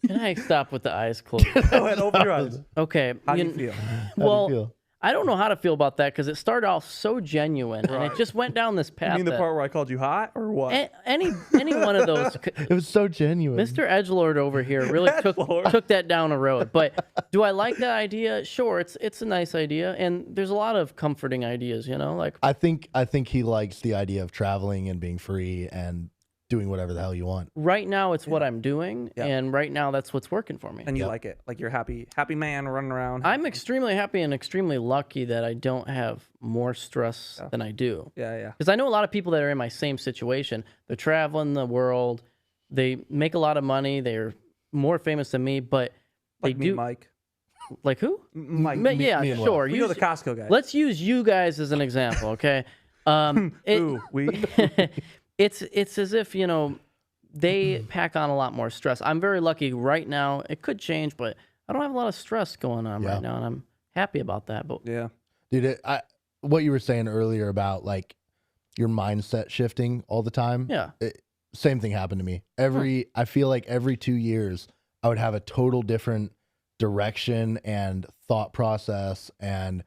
Can I stop with the eyes closed? Go ahead, open your eyes. Okay. How do you feel? Well, I don't know how to feel about that because it started off so genuine and it just went down this path. You mean the part where I called you hot or what? Any one of those. It was so genuine. Mr. Edgelord over here really took that down a road. But do I like that idea? Sure, it's a nice idea, and there's a lot of comforting ideas. Like I think he likes the idea of traveling and being free and doing whatever the hell you want. right now it's what I'm doing, and right now that's what's working for me. And you like it. Like you're happy man running around. I'm extremely happy and extremely lucky that I don't have more stress than I do. Yeah. Because I know a lot of people that are in my same situation. They're traveling the world. They make a lot of money. They're more famous than me, but they Like me do. and Mike. Like who? Mike. Yeah, me and sure. You know the Costco guy. Let's use you guys as an example, okay? Ooh, we. It's as if, they pack on a lot more stress. I'm very lucky right now. It could change, but I don't have a lot of stress going on right now, and I'm happy about that. But Yeah. Dude, what you were saying earlier about like your mindset shifting all the time. yeah. Same thing happened to me. I feel like every 2 years I would have a total different direction and thought process, and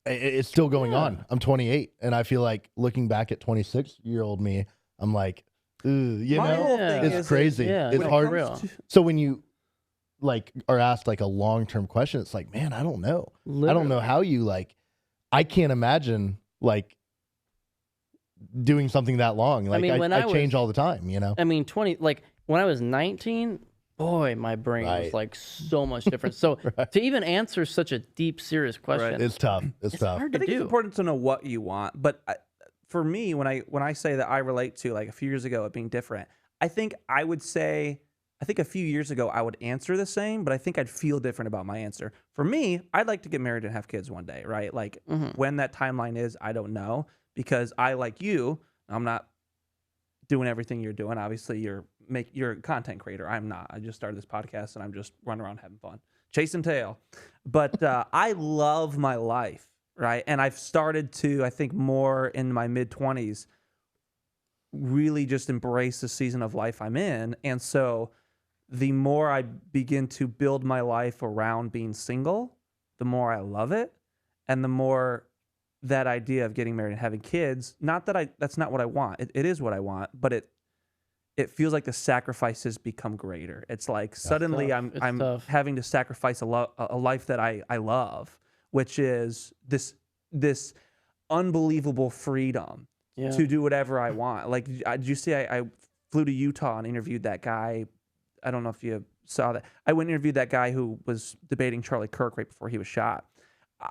it's still going on. I'm 28 and I feel like looking back at 26-year-old me, I'm like, ooh, My whole thing it's is crazy. yeah, It's when it hard. comes to- So when you like are asked like a long-term question, it's like, man, I don't know. I don't know how you I can't imagine doing something that long. Like mean, when I I change was- all the time, I mean, when I was 19, boy, my brain was Right. like so much different. So to even answer such a deep, serious question, it's tough. It's tough. hard I to think it's do. important to know what you want, but for me, when I say that I relate to like a few years ago it being different, I think a few years ago I would answer the same, but I think I'd feel different about my answer. For me, I'd like to get married and have kids one day, right? Like when that timeline is, I don't know, because I, like you, I'm not doing everything you're doing. Obviously, you're a content creator. I'm not. I just started this podcast and I'm just running around having fun, chasing tail. But I love my life, right? And I've started to, I think, more in my mid-20s, really just embrace the season of life I'm in. And so the more I begin to build my life around being single, the more I love it. And the more that idea of getting married and having kids, that's not what I want. It is what I want, but it feels like the sacrifices become greater. It's like suddenly tough. It's I'm tough. having to sacrifice a life that I love, which is this unbelievable freedom Yeah. to do whatever I want. Like, did you see I flew to Utah and interviewed that guy? I don't know if you saw that. I went and interviewed that guy who was debating Charlie Kirk right before he was shot.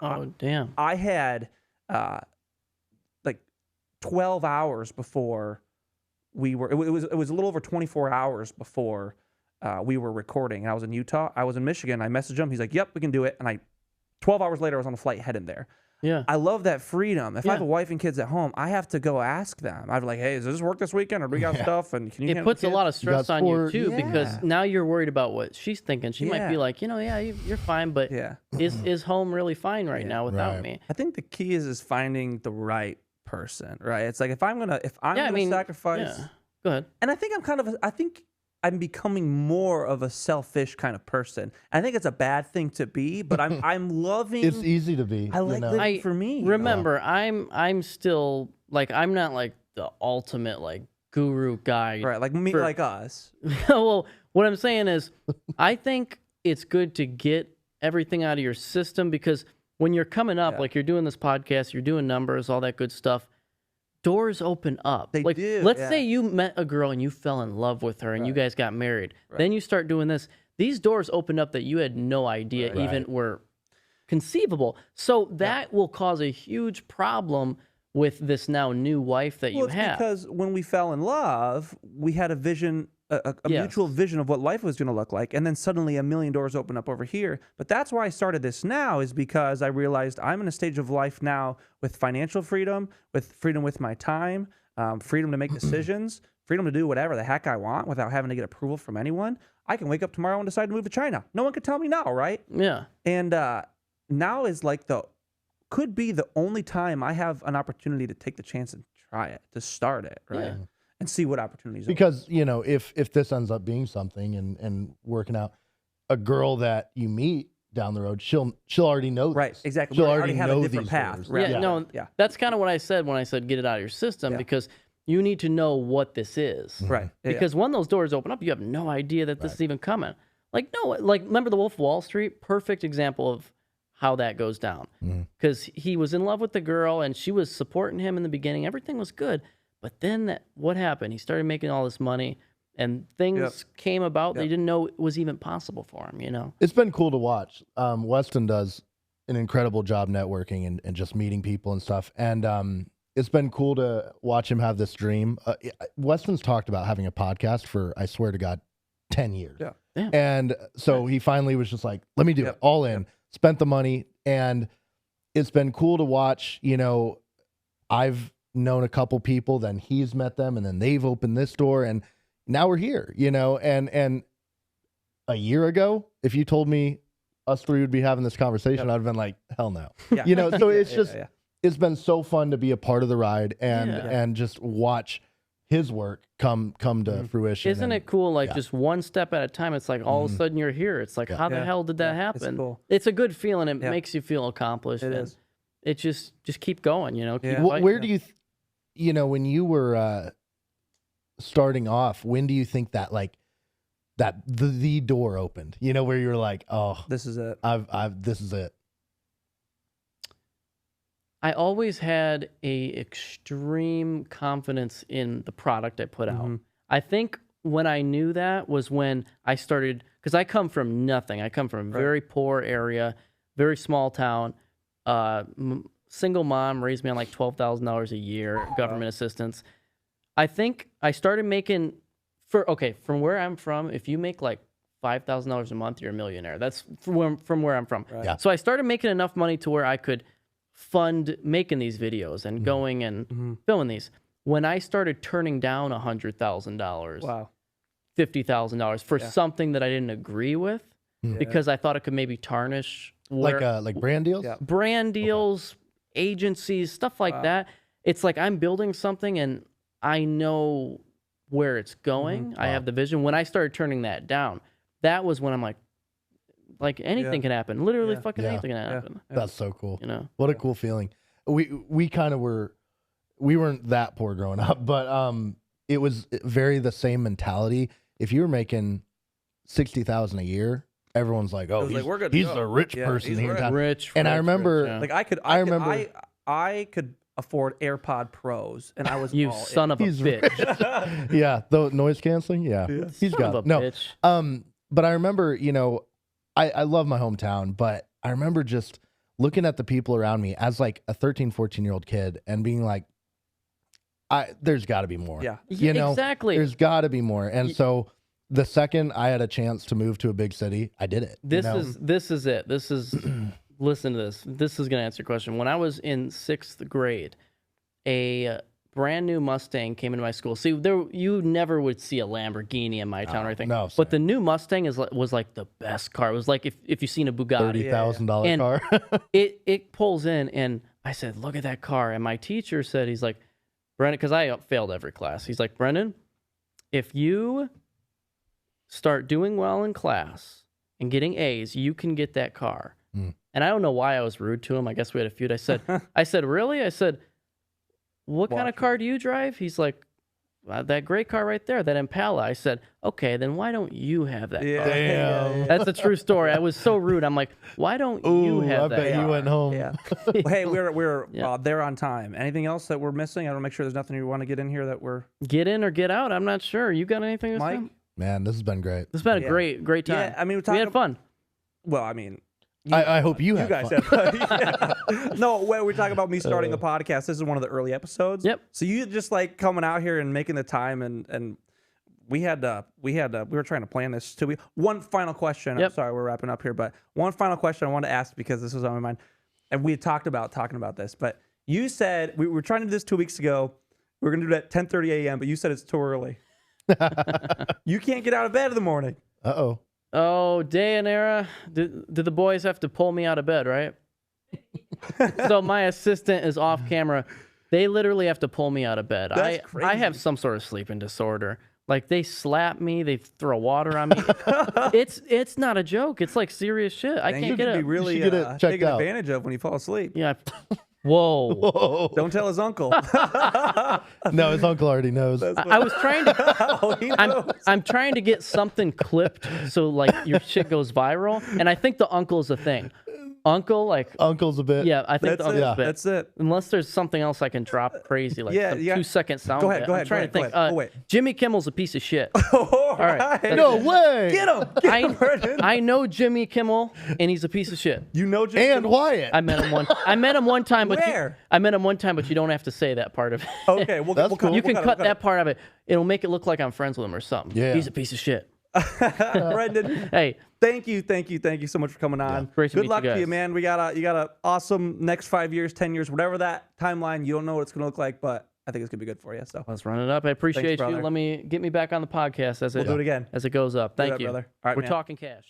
Oh, damn. I had like 12 hours before we were. It was a little over 24 hours before we were recording. And I was in Utah. I was in Michigan. I messaged him. He's like, "Yep, we can do it." And 12 hours later, I was on a flight heading there. Yeah. I love that freedom. If I have Yeah. a wife and kids at home, I have to go ask them. I'd be like, "Hey, does this work this weekend? Or do we got stuff? And can you?" It puts a lot of stress on you sport. too, because Yeah. now you're worried about what she's thinking. She might be Yeah. like, you're fine, but Yeah. is home really fine right now without Right. me? I think the key is finding the right person, right? It's like if I'm gonna sacrifice, Yeah. Go ahead. and I think I'm becoming more of a selfish kind of person. I think it's a bad thing to be, but I'm loving. It's easy to be. I like living for me. Remember, I'm still like, I'm not like the ultimate like guru guy. Right, like me, like us. Well, what I'm saying is, I think it's good to get everything out of your system, because when you're coming up, like you're doing this podcast, you're doing numbers, all that good stuff, doors open up. They like, do, let's yeah. say you met a girl and you fell in love with her and you guys got married. Then you start doing this. These doors open up that you had no idea even were conceivable. So that will cause a huge problem with this now new wife that you it's have. because when we fell in love, we had a vision, a mutual vision of what life was going to look like, and then suddenly a million doors open up over here. But that's why I started this now, is because I realized I'm in a stage of life now with financial freedom, with freedom with my time, freedom to make decisions, freedom to do whatever the heck I want without having to get approval from anyone. I can wake up tomorrow and decide to move to China. No one can tell me no, right? Yeah. And now is like could be the only time I have an opportunity to take the chance and try it, to start it, right? Yeah. And see what opportunities. Because, you know, if this ends up being something and working out, a girl that you meet down the road, she'll already know this. Right, exactly. She'll We already have know a different these path. doors. Right. Yeah, no, Yeah. that's kind of what I said when I said get it out of your system, because you need to know what this is. Right. Yeah, Because when those doors open up, you have no idea that this is even coming. Like, no, like, remember the Wolf of Wall Street? Perfect example of how that goes down. Because he was in love with the girl and she was supporting him in the beginning. Everything was good. But then what happened? He started making all this money and things came about they didn't know it was even possible for him, you know? It's been cool to watch. Weston does an incredible job networking and just meeting people and stuff. And it's been cool to watch him have this dream. Weston's talked about having a podcast for, I swear to God, 10 years. Yeah. Yeah. And so he finally was just like, let me do it all in, spent the money. And it's been cool to watch. You know, I've known a couple people, then he's met them, and then they've opened this door. And now we're here, you know, and a year ago, if you told me us three would be having this conversation, I'd have been like, hell no. Yeah. You know, so it's Yeah, just, yeah. it's been so fun to be a part of the ride and just watch his work come to fruition. Isn't and it cool? Like, just one step at a time. It's like all of a sudden you're here. It's like, how the Yeah. hell did that Yeah, it's happen? cool. It's a good feeling. It Yeah. makes you feel accomplished. It and is. It just keep going, you know? Keep Yeah. fighting. Where do you, you know, when you were starting off, when do you think that like that the door opened? You know, where you were like, oh, This is it. this is it. I always had a extreme confidence in the product I put out. I think when I knew that was when I started, because I come from nothing. I come from a very poor area, very small town. Single mom raised me on like $12,000 a year, government assistance. I think I started making from where I'm from, if you make like $5,000 a month, you're a millionaire. That's from where I'm from. Yeah. So I started making enough money to where I could fund making these videos and going and filming these. When I started turning down $100,000, Wow. $50,000 for something that I didn't agree with, because I thought it could maybe tarnish Like brand deals? Yeah. brand deals, agencies, stuff like that. It's like I'm building something and I know where it's going. I have the vision. When I started turning that down, that was when I'm like anything can happen. Literally fucking Yeah. anything can happen. That's so cool. You know? What a cool feeling. We kind of we weren't that poor growing up, but it was very the same mentality. If you were making $60,000 a year, everyone's like, oh, was like, we're good to he's go. the rich Yeah, person he's here in rich. town. Rich. And I remember- yeah. Like I remember- I could afford AirPod Pros, and I was You all son of a He's bitch. Yeah, the noise canceling. Yeah, he's Son got of a no. bitch. But I remember, you know, I love my hometown, but I remember just looking at the people around me as like a 13, 14-year-old kid and being like, there's got to be more. Yeah. You know, Exactly. there's got to be more. And so the second I had a chance to move to a big city, I did it. This you know? is it. This is listen to this. This is gonna answer your question. When I was in 6th grade, a brand new Mustang came into my school. See, you never would see a Lamborghini in my town or anything. no, but the new Mustang was like the best car. It was like if you've seen a Bugatti. $30,000 And car. it pulls in, and I said, "Look at that car." And my teacher said, "He's like, Brenden," because I failed every class. He's like, "Brenden, if you start doing well in class and getting A's, you can get that car." And I don't know why I was rude to him. I guess we had a feud. I said, "Really?" I said, "What kind of car do you drive?" He's like, that gray car right there, that Impala. I said, okay, then why don't you have that car? Damn. That's a true story. I was so rude. I'm like, why don't you Ooh, have I that bet car? you went home. Yeah. Well, hey, we're Yeah. there on time. Anything else that we're missing? I want to make sure there's nothing you want to get in here that we're. Get in or get out? I'm not sure. You got anything to say? Mike? Man, this has been great. This has been a Yeah. great time. Yeah, I mean, we had fun. Well, I mean, I hope you had guys fun. had fun. Yeah. No, when we're talking about me starting the podcast, this is one of the early episodes. Yep. So you just like coming out here and making the time, and we were trying to plan this too. One final question. Yep. I'm sorry, we're wrapping up here, but one final question I wanted to ask because this was on my mind, and we had talked about talking about this. But you said we were trying to do this 2 weeks ago. We were going to do it at 10:30 a.m., but you said it's too early. You can't get out of bed in the morning. Uh-oh. Oh, day and era. Did the boys have to pull me out of bed, right? So my assistant is off camera. They literally have to pull me out of bed. That's I have crazy. some sort of sleeping disorder. Like they slap me, they throw water on me. It's not a joke. It's like serious shit. I And can't you get could be it. really should get it checked taken out. advantage of when you fall asleep. Yeah. Whoa. Whoa. Don't tell his uncle. No, his uncle already knows. I was trying to. Oh, he knows. I'm trying to get something clipped so like your shit goes viral, and I think the uncle is a thing. Uncle, like, Uncle's a bit. yeah, I think That's the it. uncle's a bit. That's it. Unless there's something else I can drop crazy, like Yeah, some yeah. 2-second sound. Go ahead, bit. go I'm ahead, trying go to ahead, think. go ahead. Oh, wait. Jimmy Kimmel's a piece of shit. All right. right. No way. Get him. I know Jimmy Kimmel, and he's a piece of shit. You know Jim And Kimmel? Wyatt. I met him one time, but Where? I met him one time, but you don't have to say that part of it. Okay, we'll That's we'll cool. You we'll can cut that part of it. It'll make it look like I'm friends with him or something. Yeah. He's a piece of shit. Brenden, Hey, thank you so much for coming on. Great to Good meet you luck to you, guys. man. You got a awesome next 5 years, 10 years, whatever that timeline. You don't know what it's gonna look like, but I think it's gonna be good for you. So let's run it up. I appreciate you. brother. Get me back on the podcast as we'll do it again. as it goes up. Thank up, you. brother. All right, We're man. talking cash.